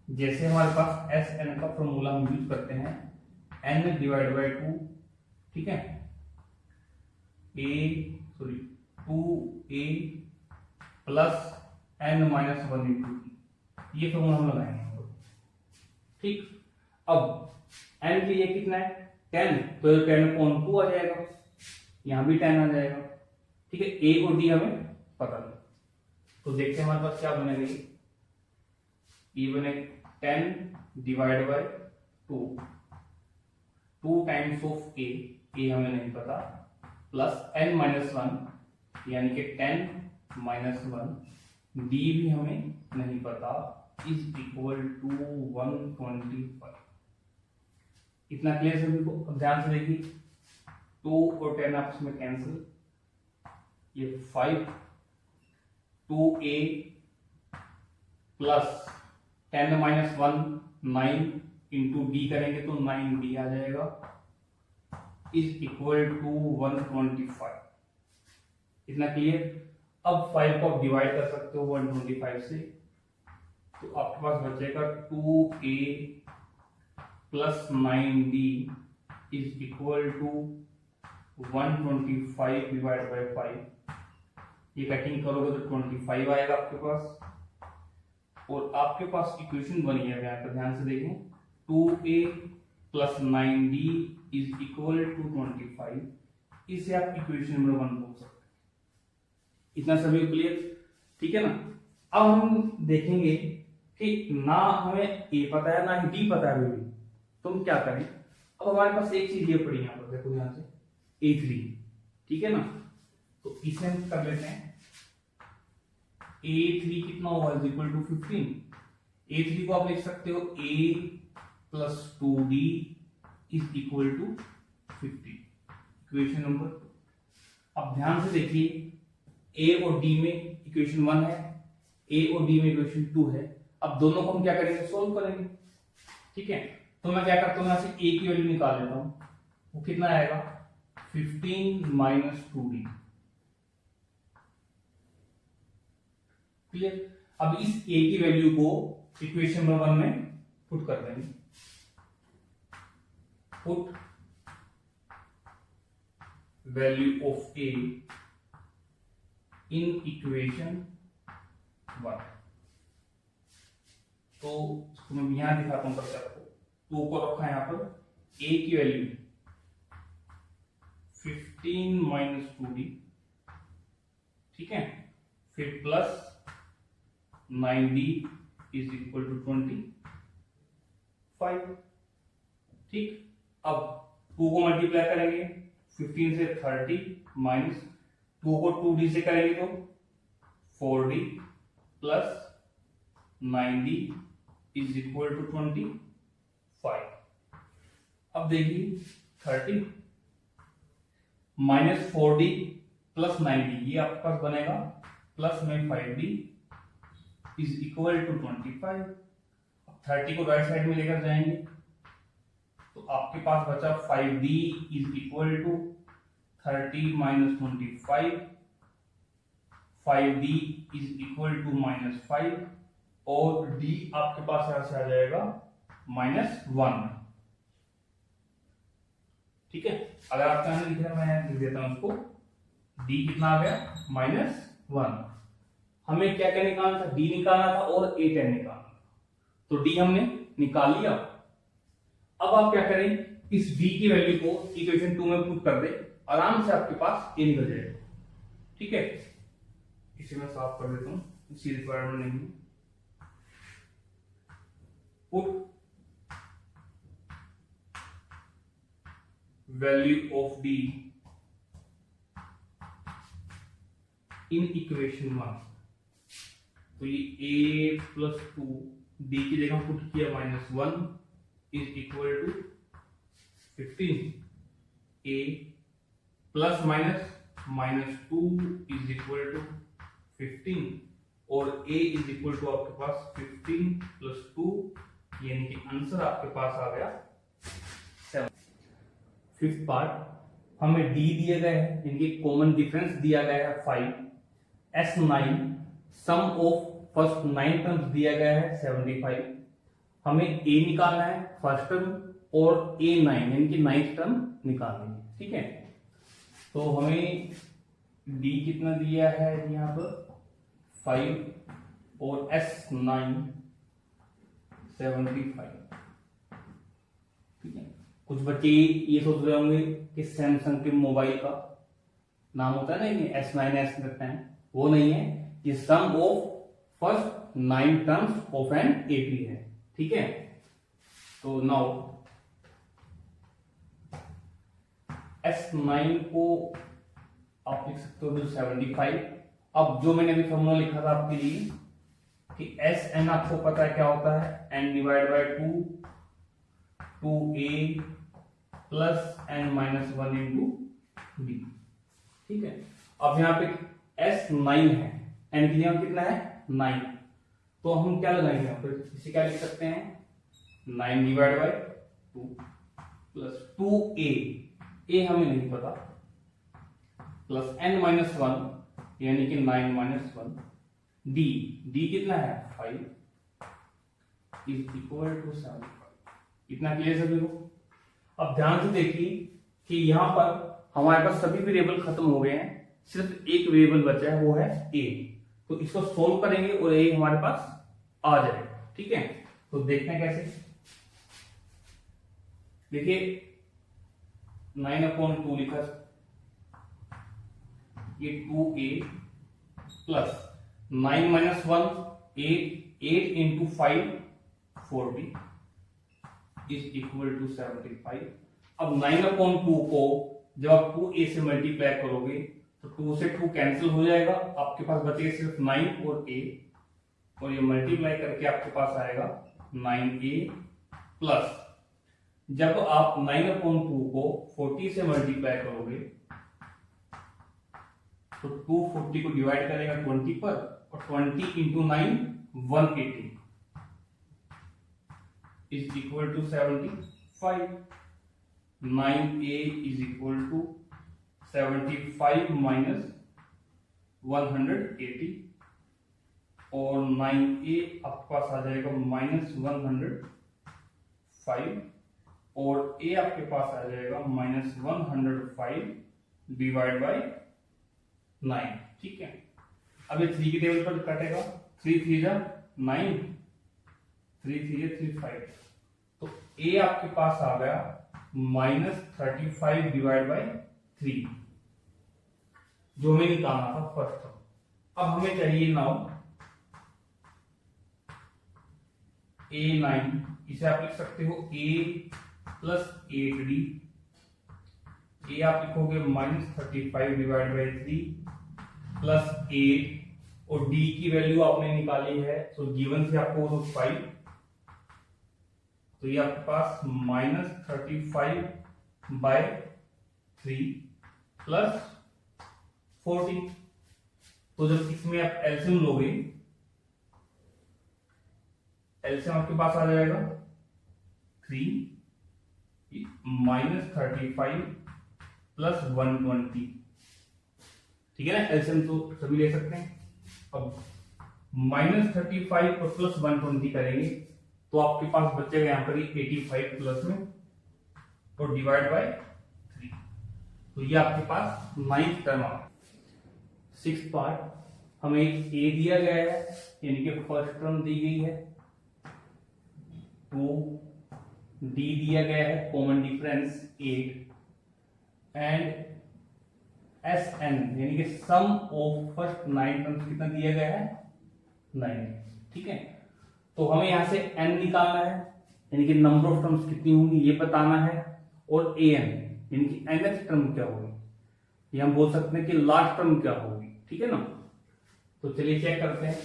जैसे हमारे पास Sn का फॉर्मूला हम यूज करते हैं n डिवाइड बाय 2। ठीक है, A 2A plus n minus 1 into, ये फॉर्मूला हम लगाएंगे। ठीक, अब n के लिए कितना है 10, तो 10 अपॉन 2 आ जाएगा, यहां भी 10 आ जाएगा। ठीक है, A और D हमें पता नहीं, तो देखते हैं हमारे पास क्या बनेगा। ये बने 10 divide by 2 times of A हमें नहीं पता, प्लस n माइनस 1 यानी कि 10 माइनस 1, D भी हमें नहीं पता, इज इक्वल टू 125। इतना क्लियर सभी को। अब ध्यान से देखिए, 2 और 10 आपस में कैंसिल, ये 5, 2A plus 10 minus 1 9 into D करेंगे तो 9D आ जाएगा, इज इक्वल टू 125। इतना क्लियर। अब 5 को आप डिवाइड कर सकते हो 125 से, तो आपके पास बचेगा 2A plus 9D is equal to 125 divide by 5। ये कटिंग करोगे तो 25 आएगा आपके पास, और आपके पास इक्वेशन बनी है, यहाँ पर ध्यान से देखें, 2A plus 9D is equal to 25। इसे आप इक्वेशन नंबर 1 बोल सकते हैं। इतना सभी क्लियर, ठीक है ना। अब हम देखेंगे कि ना हमें A पता है ना ही D पता है भी, तो हम क्या करें। अब हमारे पास एक चीज ये पड़ी यहाँ पर, देखो ध्यान से, A3, ठीक है ना, तो इसे हम कर लेते हैं। A3 कितना होगा इज इक्वल टू 15। A3 को आप लिख सकते हो A plus 2D is equal to 50, equation number 2। अब ध्यान से देखिए ए और डी में इक्वेशन 1 है, ए और डी में इक्वेशन 2 है। अब दोनों को हम क्या करेंगे, सोल्व करेंगे। ठीक है, तो मैं क्या करता हूँ, यहाँ से ए की वैल्यू निकाल लेता हूँ। वो कितना आएगा, 15 माइनस 2d। क्लियर। अब इस ए की वैल्यू को इक्वेशन नंबर 1 में पुट कर देंगे। Put value of A in equation 1। तो इसको मैं यहां दिखाता हूं करके आपको। टू को रखा है यहां पर, ए की वैल्यू 15 माइनस 2d, ठीक है, फिर plus 9d is equal to 25। ठीक, अब 2 को मल्टीप्लाई करेंगे 15 से 30 माइनस 2 को 2d से करेंगे तो 4d plus 9d is equal to 25। अब देखिए 30 माइनस 4d प्लस 9d, ये आपके पास बनेगा प्लस में 5d इज इक्वल टू 25। अब 30 को राइट साइड में लेकर जाएंगे तो आपके पास बचा 5d is equal to 30 minus 25, 5d is equal to -5 और d आपके पास यहां से आ जाएगा -1। ठीक है, अगर आपका यहां लिख रहा है मैं लिख देता हूं उसको, d कितना आ गया -1। हमें क्या क्या निकालना था, d निकालना था और a10 निकालना था। तो d हमने निकाल लिया। अब आप क्या करें, इस d की वैल्यू को इक्वेशन 2 में पुट कर दे, आराम से आपके पास a निकल जाएगा। ठीक है, इसे मैं साफ कर देता हूं, इसी रिक्वायरमेंट नहीं। Put value of d in equation 1। तो ये a प्लस 2 d की जगह पुट किया -1 is equal to 15, a plus minus -2 is equal to 15 और a इज इक्वल टू आपके पास 15 प्लस 2, यानी कि आंसर आपके पास आ गया 7। फिफ्थ पार्ट, हमें d दिया गया है, यानी कि कॉमन डिफरेंस दिया गया है 5, S9 some of first 9 terms दिया गया है 75। हमें a निकालना है फर्स्ट टर्म और a9 यानी कि 9th टर्म निकालनी है। ठीक है, तो हमें d कितना दिया है यहाँ पर 5 और S9 75। ठीक है, कुछ बच्चे ये सोच रहे होंगे कि सैमसंग के मोबाइल का नाम होता है ना, ये S9s करते हैं, वो नहीं है, ये sum of first 9 terms of an AP है। ठीक है, तो नाउ S9 को आप लिख सकते हो 75। अब जो मैंने अभी फॉर्मूला लिखा था आपके लिए कि Sn आपको पता है क्या होता है, n divide by 2a plus n-1 into d। ठीक है, अब यहाँ पे S9 है, n की जगह कितना है 9, तो हम क्या लगाएंगे यहाँ पर, इसे क्या लिख सकते हैं 9 divide by 2 plus 2a, a हमें नहीं पता, प्लस n-1 यानी कि 9-1, d कितना है 5 इज इक्वल टू 75। इतना क्लियर सभी को। अब ध्यान से देखिए कि यहां पर हमारे पास सभी वेरिएबल खत्म हो गए हैं, सिर्फ एक वेरिएबल बचा है, वो है a। तो इसको सोल्व करेंगे और a हमारे पास आ जाएगा। ठीक है, तो देखते हैं कैसे। देखिए 9/2 लिखा, ये 2a plus 9-1 8 into 5 40 is equal to 75। अब 9/2 को जब आप 2a से मल्टीप्लाई करोगे तो 2 से 2 कैंसिल हो जाएगा, आपके पास बचेगा सिर्फ 9 और a, और ये मल्टीप्लाई करके आपके पास आएगा 9a प्लस जब आप 9/2 को 40 से मल्टीप्लाई करोगे तो 240 को डिवाइड करेगा 20 पर, और 20 into 9 180 is equal to 75। 9a is equal to 75 minus 180, और 9a आपके पास आ जाएगा माइनस 105, और a आपके पास आ जाएगा माइनस 105 डिवाइड बाय 9। ठीक है, अब ये 3 के टेबल पर कटेगा, 3 3 जा 9, 3 3 3 5, तो a आपके पास आ गया माइनस 35 डिवाइड बाय 3, जो हमें निकालना था फर्स्ट टर्म। अब हमें चाहिए नाउ a9, इसे आप लिख सकते हो a प्लस 8d, a आप लिखोगे माइनस 35 डिवाइड बाई 3 प्लस 8, और d की वैल्यू आपने निकाली है, तो गिवन से आपको 5, तो ये आपके पास माइनस 35 बाय 3 प्लस 40। तो जब इसमें आप एलसीएम लोगे, एलसीएम आपके पास आ जाएगा 3 माइनस 35 प्लस 120। ठीक है ना, एलसीएम तो सभी ले सकते हैं। अब माइनस 35 और प्लस 120 करेंगे तो आपके पास बचेगा यहां पर 85 प्लस में, और डिवाइड बाय 3, तो ये आपके पास 9th टर्म आ गया। 6th पार्ट, हमें a दिया गया है, यानी कि फर्स्ट टर्म दी गई है, तो d दिया गया है, कॉमन डिफरेंस 8, एंड Sn यानी कि सम ऑफ फर्स्ट 9 टर्म्स कितना दिया गया है, 9। ठीक है, तो हमें यहां से n निकालना है, यानी कि नंबर ऑफ टर्म्स कितनी होंगी ये बताना है, और an यानी कि nth टर्म क्या होगी, ये हम बोल सकते हैं कि लास्ट टर्म क्या होगी। ठीक है ना, तो चलिए चेक करते हैं।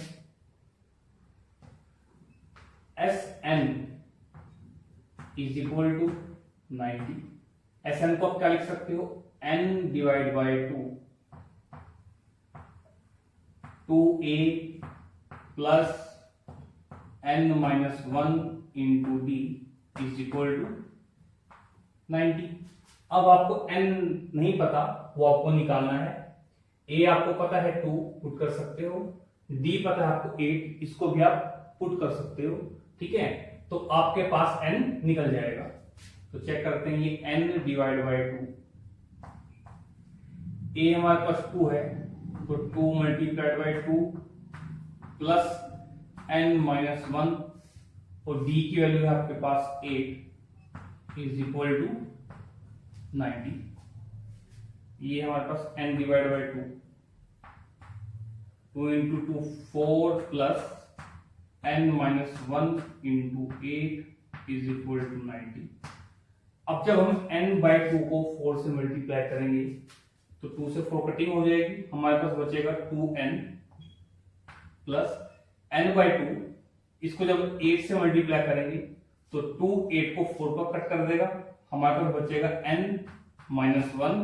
Sn is equal to 90, Sn को आप क्या लिख सकते हो, n divide by 2, 2a plus n minus 1 into D is equal to 90। अब आपको n नहीं पता, वो आपको निकालना है। a आपको पता है 2, पुट कर सकते हो, d पता है आपको 8, इसको भी आप पुट कर सकते हो। ठीक है, तो आपके पास n निकल जाएगा। तो चेक करते हैं, ये n डिवाइड बाय 2, a हमारे पास 2 है, तो 2 multiplied by 2 plus n minus 1, और d की वैल्यू है आपके पास 8 इज इक्वल टू 90। ये हमारे पास n divide by 2, 2 into 2 4 plus n minus 1 into 8 is equal to 90। अब जब हम n बाय 2 को 4 से मल्टीप्लाई करेंगे तो 2 से 4 कटिंग हो जाएगी, हमारे पास बचेगा 2n प्लस n बाय 2, इसको जब 8 से मल्टीप्लाई करेंगे तो 2 8 को 4 पर कट कर देगा, हमारे पास बचेगा n माइनस 1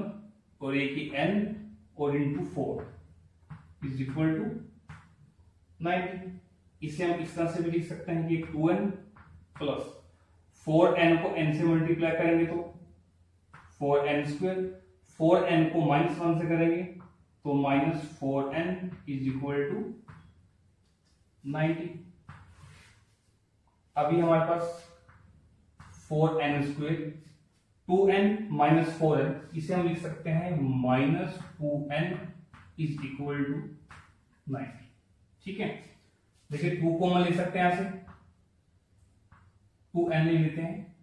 और एक ही n और इंटू 4 इज इक्वल टू 90। इसे हम इस तरह से भी लिख सकते हैं कि 2n प्लस 4n को n से मल्टीप्लाई करेंगे तो 4n स्क्वायर, 4n को माइनस 1 से करेंगे तो minus 4n is equal to 90। अभी हमारे पास 4n square, 2n minus 4n, इसे हम लिख सकते हैं minus 2n is equal to 90। ठीक है, देखिए 2 कॉमन ले सकते हैं यहां से, 2n ले लेते हैं,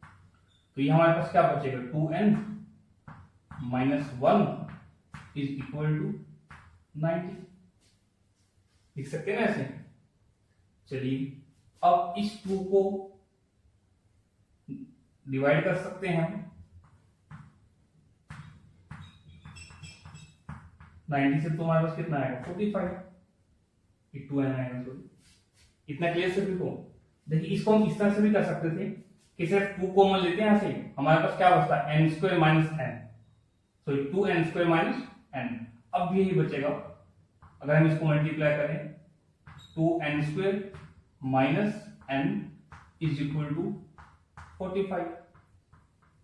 तो ये हमारे पास क्या बचेगा, 2n minus 1 is equal to 90। लिख सकते हैं ना ऐसे। चलिए अब इस 2 को डिवाइड कर सकते हैं हम, 90 से तो हमारे पास कितना आएगा 45, 2n आएगा। सॉरी, इतना क्लियर सभी को। देखिए इसको हम इस तरह से भी कर सकते थे कि सिर्फ 2 कॉमन लेते हैं यहाँ से, हमारे पास क्या बचता है n स्क्वायर माइनस n, तो 2n स्क्वायर माइनस n। अब भी यही बचेगा, अगर हम इसको मल्टीप्लाई करें 2n square minus n is equal to 45।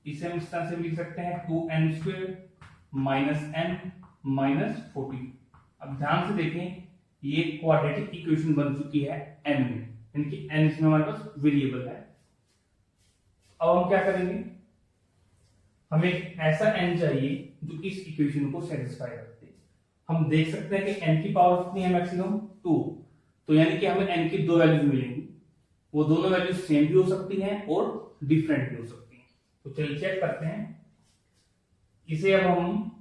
इसे हम इस तरह से लिख सकते हैं 2n square minus n minus 40। अब ध्यान से देखें, ये क्वाड्रेटिक इक्वेशन बन चुकी है n में, यानी कि n इसमें हमारे पास वेरिएबल है। अब हम क्या करेंगे, हमें एक ऐसा n चाहिए जो इस इक्वेशन को सेटिस्फाई करते। हम देख सकते हैं कि n की पावर कितनी है मैक्सिमम 2, तो यानी कि हमें n की दो वैल्यूज मिलेंगी, वो दोनों वैल्यूज सेम भी हो सकती हैं और डिफरेंट भी हो सकती हैं। तो चलिए चेक करते हैं इसे। अब हम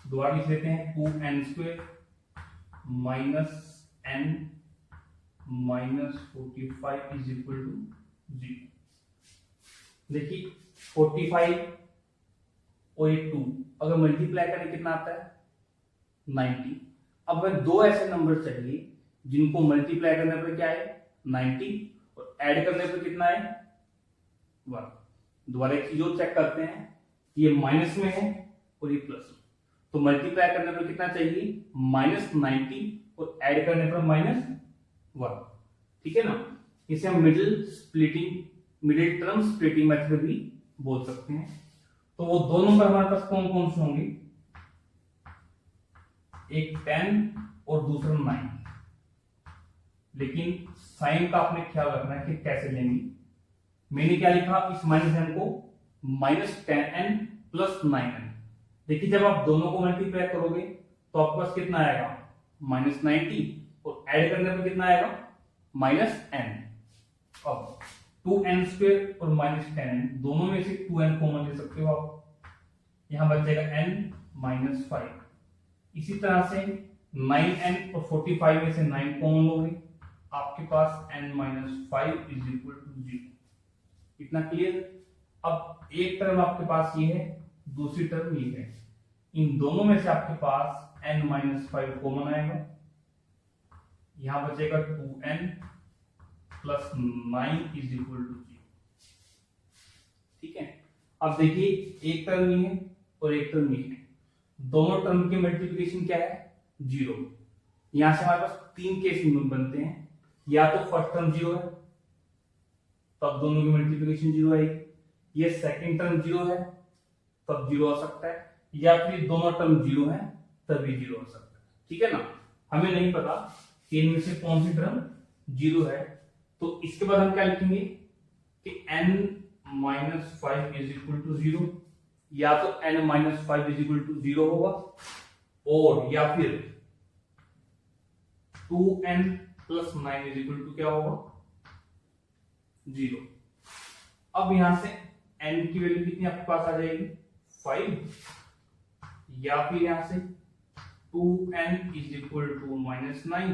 दोबारा लिख लेते हैं 2n square minus n minus 45 is equal to 0। देखिए 45 और ये 2 अगर मल्टीप्लाई करें कितना आता है 90। अब हमें दो ऐसे नंबर चाहिए जिनको मल्टीप्लाई करने पर क्या है 90 और ऐड करने पर कितना है 1। दोबारा एक चीज और चेक करते हैं, ये माइनस में है और ये प्लस में, तो मल्टीप्लाई करने पर कितना चाहिए माइनस 90 और ऐड करने पर माइनस 1। ठीक है ना, इसे हम मिडिल टर्म स्प्लिटिंग मेथड भी बोल सकते हैं। तो वो दो नंबर हमारे पास कौन कौन से होंगे, एक 10 और दूसरा 9। लेकिन साइन का आपने ख्याल रखना है कि कैसे लेंगे। मैंने क्या लिखा, इस माइनस n को माइनस 10n प्लस 9n। देखिए जब आप दोनों को मल्टीप्लाई करोगे तो आपके पास कितना आएगा माइनस 90 और ऐड करने पर कितना आएगा माइनस n। अब 2n स्क्वायर और माइनस 10n दोनों में से 2n कॉमन ले सकते हो आप, यहां बचेगा n माइनस 5। इसी तरह से 9n और 45 में से 9 कॉमन हो गए, आपके पास n minus 5 is equal to 0। इतना क्लियर। अब एक टर्म आपके पास ये है, दूसरी टर्म ये है, इन दोनों में से आपके पास n माइनस 5 कॉमन आएगा, यहां बचेगा 2n plus 9 is equal to 0। ठीक है, अब देखिए एक टर्म ये है और एक टर्म ये है, दोनों टर्म के मल्टीप्लिकेशन क्या है 0। यहां से हमारे पास तीन केस बनते हैं, या तो फर्स्ट टर्म 0 है तब दोनों की मल्टीप्लिकेशन 0 आएगी, ये सेकंड टर्म 0 है तब 0 आ सकता है, या फिर दोनों टर्म 0 है तभी 0 आ सकता है। ठीक है ना, हमें नहीं पता कि इनमें से कौन सी टर्म 0 है, तो इसके बाद हम क्या लिखेंगे कि n minus 5 is equal to 0, या तो n minus 5 is equal to 0 होगा, और या फिर 2n plus 9 is equal to क्या होगा 0। अब यहां से n की वैल्यू कितनी आपके पास आ जाएगी 5, या फिर यहां से 2n is equal to minus 9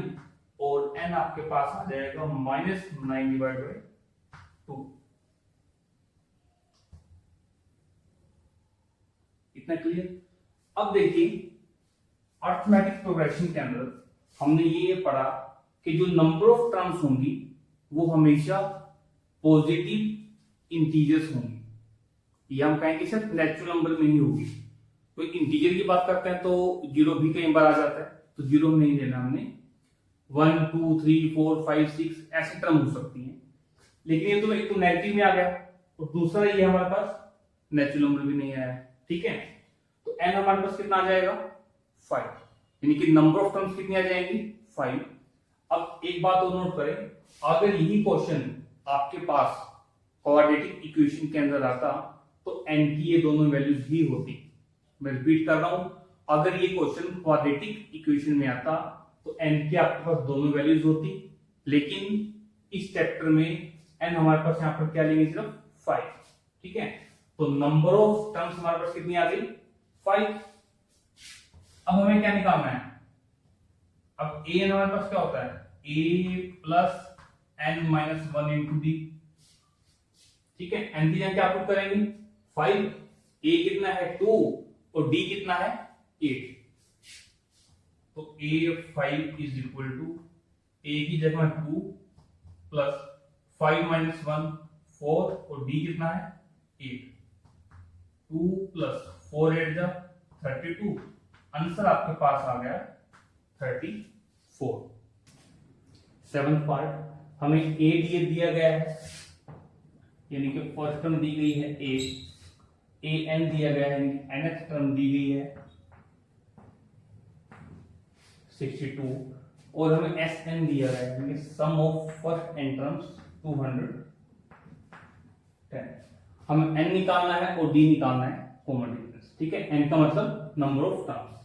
और n आपके पास आ जाएगा माइनस 9 डिवाइड बाई 2। इतना क्लियर। अब देखिए अर्थमेटिक प्रोग्रेशन के अंदर हमने ये पढ़ा कि जो नंबर ऑफ टर्म्स होंगी वो हमेशा पॉजिटिव इंटीजर्स होंगी, ये हम कहेंगे सिर्फ नेचुरल नंबर में ही होगी। कोई इंटीजर की बात करते हैं तो 0 भी कई बार आ जाता है, तो 0 नहीं लेना हमने, 1 2 3 4 5 6 ऐसी टर्म हो सकती हैं। लेकिन ये तो एक तो नेगेटिव में आ गया और दूसरा ये हमारे पास नेचुरल नंबर भी नहीं आया। ठीक है, तो n हमारे पास कितना आ जाएगा 5, यानी कि नंबर ऑफ टर्म्स कितनी आ जाएंगी 5। अब एक बात और नोट करें, अगर यही क्वेश्चन आपके पास क्वाड्रेटिक इक्वेशन के अंदर आता तो n की ये दोनों वैल्यूज ही होती। मैं रिपीट कर रहा हूं, अगर ये क्वेश्चन क्वाड्रेटिक इक्वेशन में आता तो n की आपके पास दोनों वैल्यूज होती, लेकिन इस चैप्टर में n हमारे पास यहां पर क्या लेंगे सिर्फ 5। ठीक है, तो नंबर ऑफ टर्म्स हमारे पास कितनी आ गई 5। अब हमें क्या निकालना है, अब a n हमारे पास क्या होता है a plus n minus 1 into d. ठीक है, n की जगह क्या पुट करेंगे 5, a कितना है 2 और d कितना है 8, तो a 5 is equal to a की जगह 2 प्लस 5 माइनस 1 4 और डी कितना है 8, 2 प्लस 4 8 जा 32, आंसर आपके पास आ गया 34। सेवंथ पार्ट हमें ए डी दिया गया है, यानी कि फर्स्ट टर्म दी गई है ए एन दिया गया है, nth टर्म दी गई है 62 और हमें एस एन दिया गया है, सम ऑफ फर्स्ट एन टर्म्स 210। हमें एन निकालना है और डी निकालना है कॉमन डिफरेंस, ठीक है। एन का मतलब number of terms.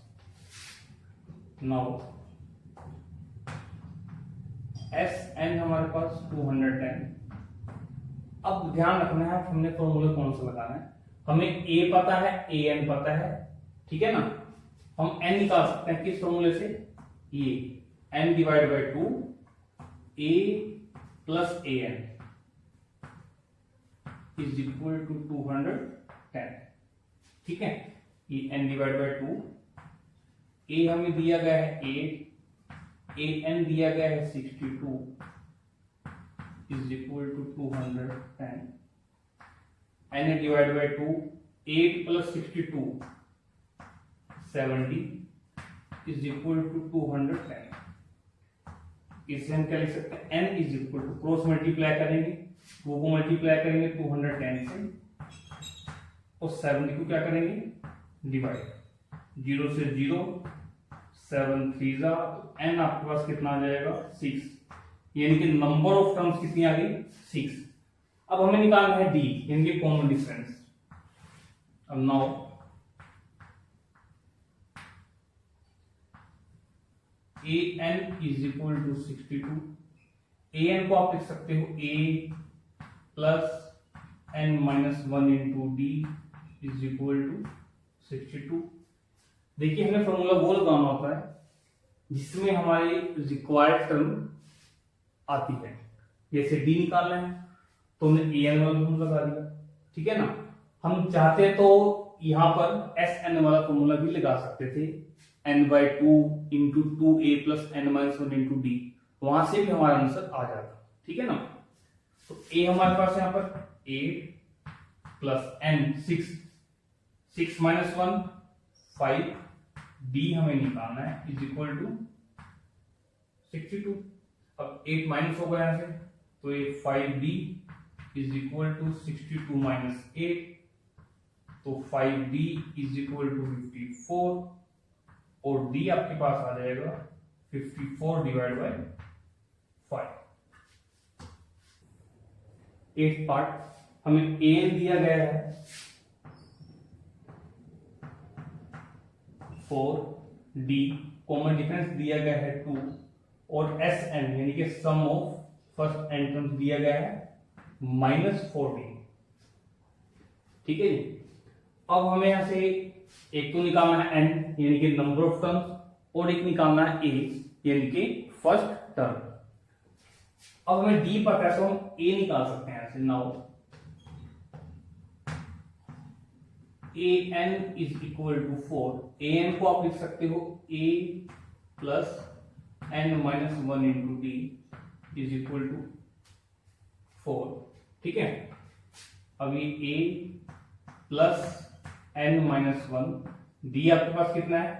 Now s n हमारे पास 210। अब ध्यान रखना है हमने फॉर्मूला कौन सा लगाना है, हमें ए पता है ए एन पता है, ठीक है ना। हम एन निकाल सकते हैं किस फॉर्मूले से, ये n divide by 2 a plus a N is equal to 210, ठीक है। ये एन डिवाइड बाई 2, ए हमें दिया गया है 8, ए एन दिया गया है 62 is equal to 210, n divide by 2, 8 plus 62 70 is equal to 210। इससे हम क्या लिख सकते हैं, n is equal to cross multiply करेंगे, 2 को मल्टीप्लाई करेंगे 210 से और 70 को क्या करेंगे डिवाइड, 0 से 0 7 3 जा, n आपके पास कितना आ जाएगा 6, यानी कि नंबर ऑफ टर्म्स कितनी आ गई 6। अब हमें निकालना है d यानी कि कॉमन डिफरेंस। अब now A N is equal to 62, A N को आप लिख सकते हो A plus N minus 1 into D is equal to 62। देखिए हमें फॉर्मूला वो लगाना होता है जिसमें हमारी रिक्वायर्ड टर्म आती है, जैसे डी निकालना है तो हमने ए एन वाला फॉर्मूला लगा दिया, ठीक है ना। हम चाहते तो यहां पर एस एन वाला फॉर्मूला भी लगा सकते थे, n by 2 into 2a plus N minus 1 into d, वहां से भी हमारा आंसर आ जाता, ठीक है ना। तो a हमारे पास यहां पर 8 प्लस n 6 माइनस 1 5, d हमें निकालना है इज इक्वल टू 62। अब 8 माइनस होगा यहां से तो ये 5d is equal to 62 minus 8, तो 5d इज इक्वल टू 54 और d आपके पास आ जाएगा 54 डिवाइड बाय 5। 8th पार्ट हमें a दिया गया है 4, d कॉमन डिफरेंस दिया गया है 2 और एस एन यानी कि सम ऑफ फर्स्ट एन टर्म्स दिया गया है -14, ठीक है जी। अब हमें यहां से एक तो निकालना है n यानी कि नंबर ऑफ टर्म्स और एक निकालना है a यानी कि फर्स्ट टर्म। अब हमें d पता है तो हम a निकाल सकते हैं ऐसे। Now a n is equal to 4, a n को आप लिख सकते हो a plus n minus 1 into D is equal to 4, ठीक है। अभी a plus n minus 1, d आपके पास कितना है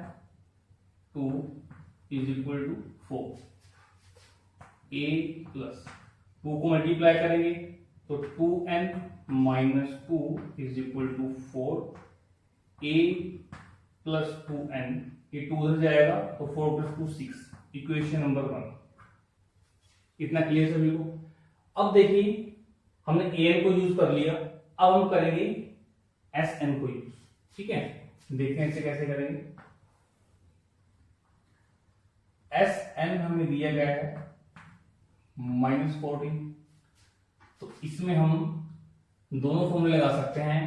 2 is equal to 4, a plus 2 को मल्टीप्लाई करेंगे तो 2n minus 2 is equal to 4, a plus 2n, ये 2 उधर जाएगा तो 4 प्लस 2 6, इक्वेशन नंबर 1। इतना क्लियर सभी को। अब देखिए हमने an को यूज कर लिया, अब हम करेंगे एस एन को यूज, ठीक है। देखते हैं इसे कैसे करेंगे। एस एन हमें दिया गया है -14, तो इसमें हम दोनों फॉर्मूले लगा सकते हैं,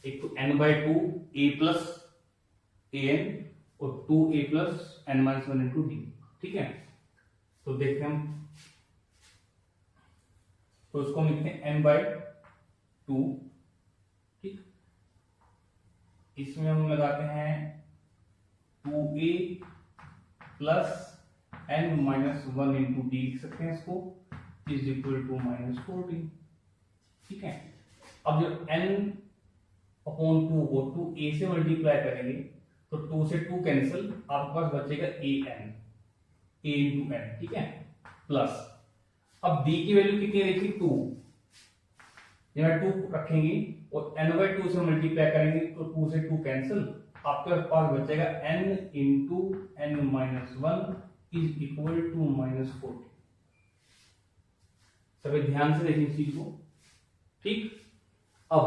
एक तो n by 2 a plus a n और 2a plus N minus 1 into d, ठीक है। तो देखते हैं हम, तो उसको हम लिखते हैं n बाई 2, ठीक। इसमें हम लगाते हैं 2a plus n minus 1 into D लिख सकते हैं इसको, इज इक्वल टू -14। ठीक है, अब जो n अपॉन 2 को 2a से मल्टीप्लाई करेंगे तो 2 से 2 कैंसिल, आपके पास बचेगा an, a इंटू n। ठीक है, प्लस अब b की वैल्यू कितनी रखी 2, यहाँ 2 रखेंगे और n/2 से मल्टीप्लाई करेंगे तो 2 से 2 कैंसिल, आपके पास बचेगा n into n-1 is equal to -14। सभी ध्यान से देखें इस चीज को। ठीक, अब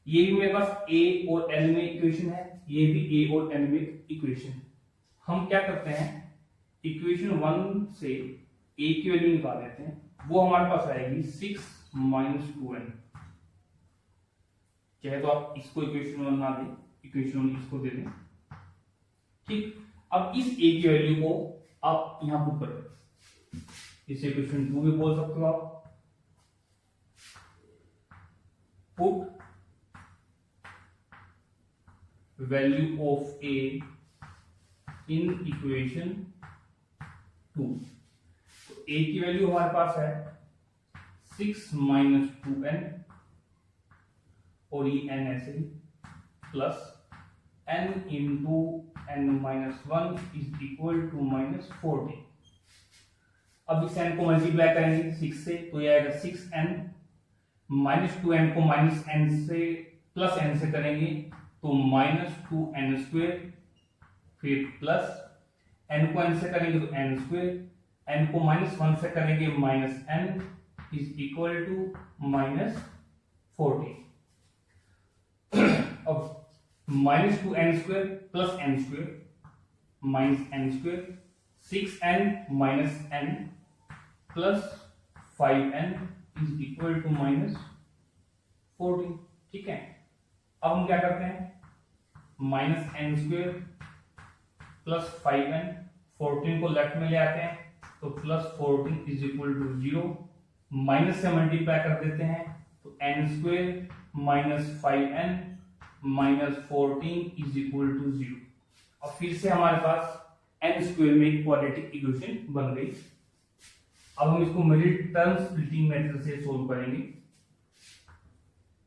ये भी मेरे पास a और n में इक्वेशन है, ये भी a और n में इक्वेशन। हम क्या करते हैं, इक्वेशन 1 से a की वैल्यू निकाल लेते हैं, वो हमारे पास आएगी 6 - 2n। चाहे तो आप इसको इक्वेशन 1 ना दें, इक्वेशन 1 इसको दे दें। ठीक, अब इस a की वैल्यू को आप यहां पुट कर दें, इसे इक्वेशन 2 भी बोल सकते हो आप। Put value of a in equation 2, तो a की वैल्यू हमारे पास है 6 - 2n और ये n ऐसे ही, plus n into n-1 is equal to -14। अब इस n को मल्टीप्लाई करेंगे 6 से तो ये आएगा 6n, -2n को -n से प्लस n से करेंगे तो -2n², फिर प्लस n को n से करेंगे तो n², n को -1 से करेंगे -n इज इक्वल टू -14। अब -2n² plus n² -n², 6n - n plus 5n is equal to -14। ठीक है, अब हम क्या करते हैं, -n² प्लस 5n, 14 को लेफ्ट में ले आते हैं तो +14 इज इक्वल टू 0, माइनस से मल्टीप्लाई कर देते हैं तो n² - 5n -14 is equal to 0। अब फिर से हमारे पास n² में एक क्वाड्रेटिक इक्वेशन बन गई। अब हम इसको मिडिल टर्म स्प्लिटिंग मेथड से सोल्व करेंगे।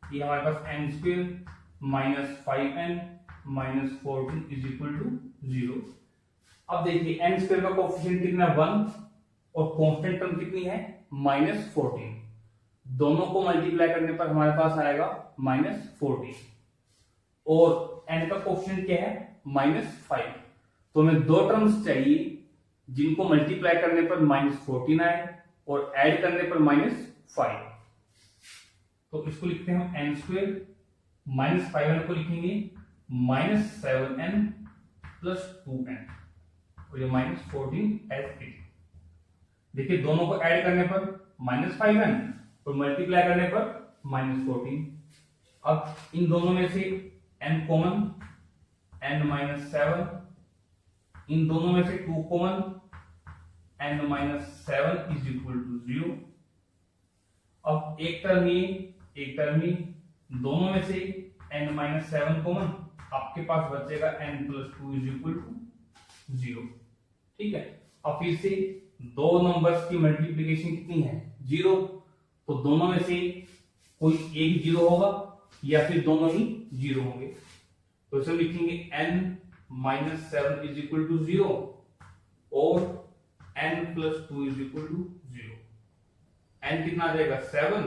ये हमारे पास n² - 5n -14 is equal to 0। अब देखिए n² का कोफिशिएंट कितना है 1 और कांस्टेंट टर्म कितनी है -14, दोनों को मल्टीप्लाई करने पर हमारे पास आएगा -14 और n का कोफिशिएंट क्या है -5। तो हमें दो टर्म्स चाहिए जिनको मल्टीप्लाई करने पर -14 आए और ऐड करने पर -5। तो इसको लिखते हैं हम n² -5n को लिखेंगे -7n + 2n और ये -14 एज इट। देखिए दोनों को ऐड करने पर -5n और मल्टीप्लाई करने पर -14। अब इन दोनों में से n कॉमन, n-7, इन दोनों में से 2 common, n-7 is equal to 0। अब एक टर्म ये एक टर्म ये, दोनों में से n-7 कॉमन, आपके पास बचेगा n + 2 इज इक्वल टू 0। ठीक है, अब फिर से दो नंबर्स की मल्टीप्लिकेशन कितनी है 0, तो दोनों में से कोई एक 0 होगा या फिर दोनों ही 0 होंगे। तो इसे लिखेंगे n-7 इज इक्वल टू 0 और n + 2 is equal to 0। n कितना आ जाएगा 7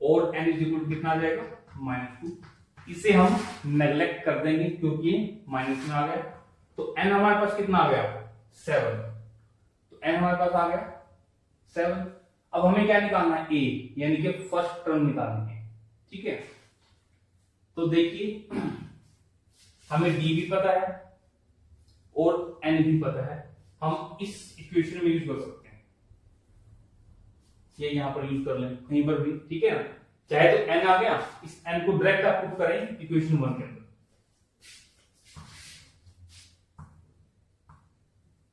और n इज इक्वल टू कितना आ जाएगा -2। इसे हम नेग्लेक्ट कर देंगे क्योंकि माइनस में आ गया। तो n हमारे पास कितना आ गया 7, तो n हमारे पास आ गया 7। अब हमें क्या निकालना है a, यानी कि फर्स्ट टर्म निकालनी है। ठीक है, तो देखिए हमें d भी पता है और n भी पता है, हम इस इक्वेशन में यूज कर सकते हैं, ये यहां पर यूज कर लें कहीं पर भी। ठीक है ना, चाहे तो n आ गया, इस n को डायरेक्ट आप पुट करें इक्वेशन 1 के अंदर।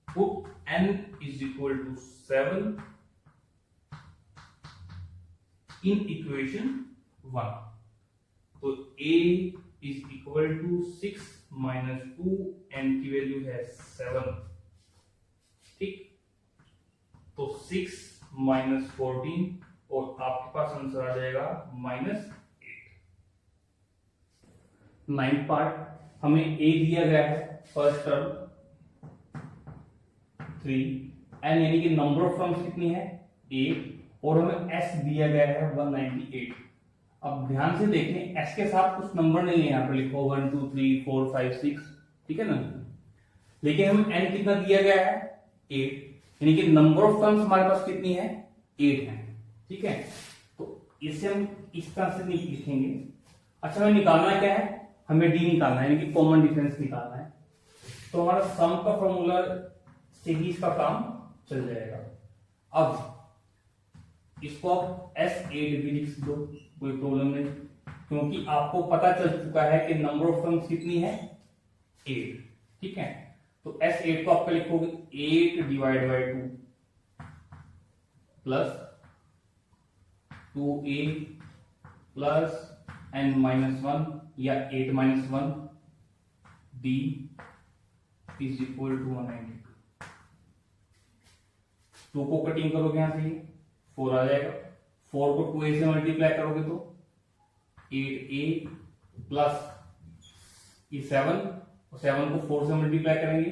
Put n is equal to 7 in equation 1, तो a is equal to 6 - 2, n की वैल्यू है 7। ठीक, तो 6 -14 और आपके पास आंसर आ जाएगा -8। 9th पार्ट हमें a दिया गया है फर्स्ट टर्म 3, n यानी कि नंबर ऑफ टर्म्स कितनी है 8 और हमें s दिया गया है 198। अब ध्यान से देखें s के साथ कुछ नंबर नहीं है, यहाँ पर लिखो 1 2 3 4 5 6, ठीक है ना। लेकिन हम n कितना दिया गया है 8, यानी कि नंबर ऑफ टर्म्स हमारे पास कितनी है 8 है, ठीक है। तो इसे हम इस तरह से नहीं लिखेंगे। अच्छा हमें निकालना क्या है, हमें d निकालना है, यानी कि कॉमन डिफरेंस निकालना है। तो हमारा सम का फॉर्मूला से ही इसका काम चल जाएगा। अब इसको आप S8 भी लिख दो, कोई प्रॉब्लम नहीं, क्योंकि आपको पता चल चुका है कि नंबर ऑफ टर्म्स कितनी है 8, ठीक है। तो S8 को आपका लिखोगे 8 divide by 2 plus 2a plus n-1 या 8-1 d इज इक्वल टू 192। 2 को कटिंग करोगे यहां से 4 आ जाएगा, 4 को 2a से मल्टीप्लाई करोगे तो 8a प्लस ये 7 और 7 को 4 से मल्टीप्लाई करेंगे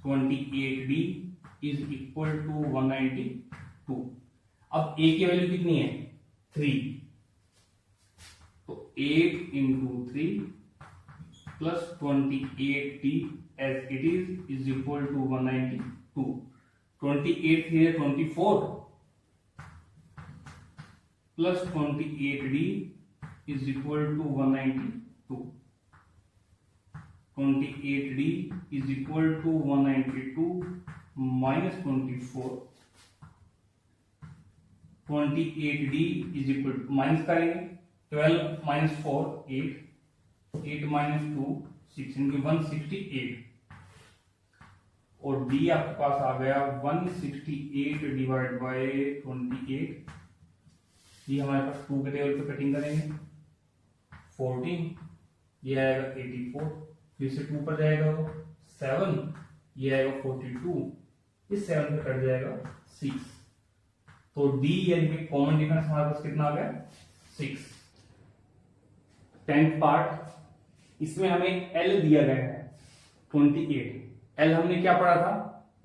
28d इज इक्वल टू 192। अब a की वैल्यू कितनी है 3, तो 8 into 3 plus 28t as it is equal to 192। 28 है 24 plus 28d is equal to 192। 28d is equal to 192 minus 24। 28d is equal to minus करेंगे 12 माइनस 4 8, 8 माइनस 2 6, इनकी 168 और d आपके पास आ गया 168 डिवाइड बाय 28। ये हमारे पास 2 के टेबल पे कटिंग करेंगे 14, ये आएगा 84, फिर से 2 पर जाएगा 7, ये आएगा 42, इस 7 पे कट जाएगा 6। तो d यानी कि कॉमन डिफरेंस हमारे पास कितना आ गया 6। 10th पार्ट इसमें हमें L दिया गया है 28। L हमने क्या पढ़ा था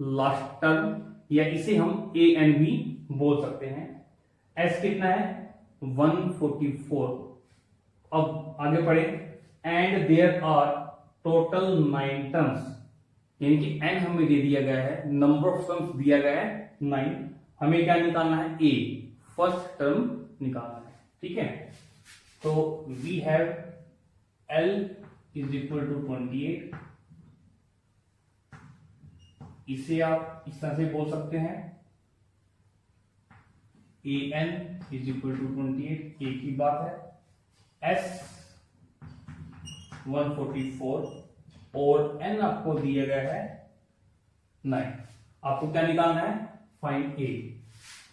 लास्ट टर्म, या इसे हम A N भी बोल सकते हैं। S कितना है 144। अब आगे पढ़े and there are total 9 terms, यानी कि n हमें दे दिया गया है, नंबर ऑफ टर्म्स दिया गया है 9, हमें क्या निकालना है A फर्स्ट टर्म निकालना है, ठीक है। तो we have L is equal to 28। इसे आप इस तरह से बोल सकते हैं AN इज इक्वल टू 28, एक ही बात है। S 144 और N आपको दिया गया है 9, आपको क्या निकालना है फाइंड A।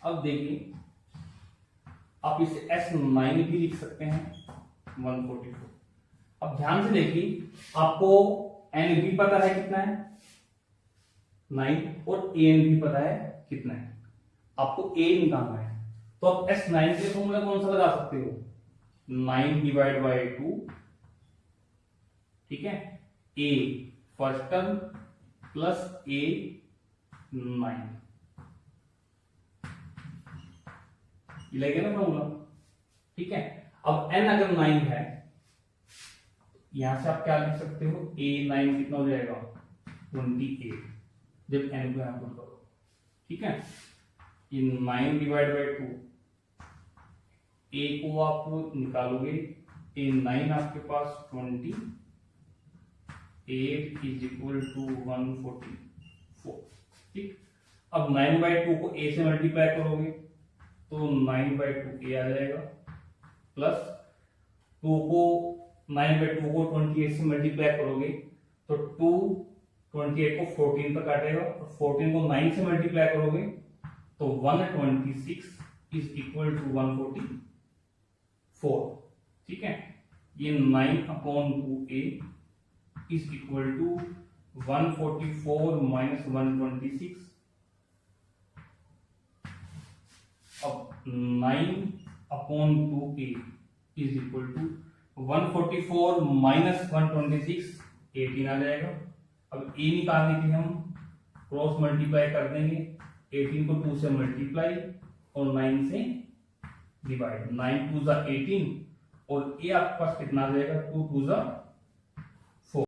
अब देखिए आप इसे S9 भी लिख सकते हैं 144। अब ध्यान से देखिए आपको N भी पता है कितना है 9 और AN भी पता है कितना है, आपको A निकालना है। तो आप S9 के फॉर्मूला कौन सा लगा सकते हो 9 डिवाइड बाय 2, ठीक है। A first term plus A 9, ये लगे ना फॉर्मूला, ठीक है। अब n अगर 9 है यहां से आप क्या लिख सकते हो A9 कितना हो जाएगा 28, जब n को यहां पुट करो, ठीक है। ये 9 डिवाइड बाय 2, A को आप निकालोगे A9 आपके पास 28 इज इक्वल टू 144, ठीक। अब 9 बाय 2 को A से मल्टीप्लाई करोगे तो 9 बाय 2 A आ जाएगा, प्लस 2 को 9 बाय 2 को 28 से मल्टीप्लाई करोगे तो 2 28 को 14 पर काटेगा और 14 को 9 से मल्टीप्लाई करोगे तो 126 इज इक्वल टू 144, ठीक है। ये 9/2A is equal to 144 minus 126, अब 9/2a is equal to 144 minus 126 18 आ जाएगा। अब a निकालने के लिए हम क्रॉस मल्टीप्लाई कर देंगे, 18 को 2 से मल्टीप्लाई और 9 से डिवाइड, 9 2 जा 18 और a आपके पास कितना आ जाएगा 2 2 जा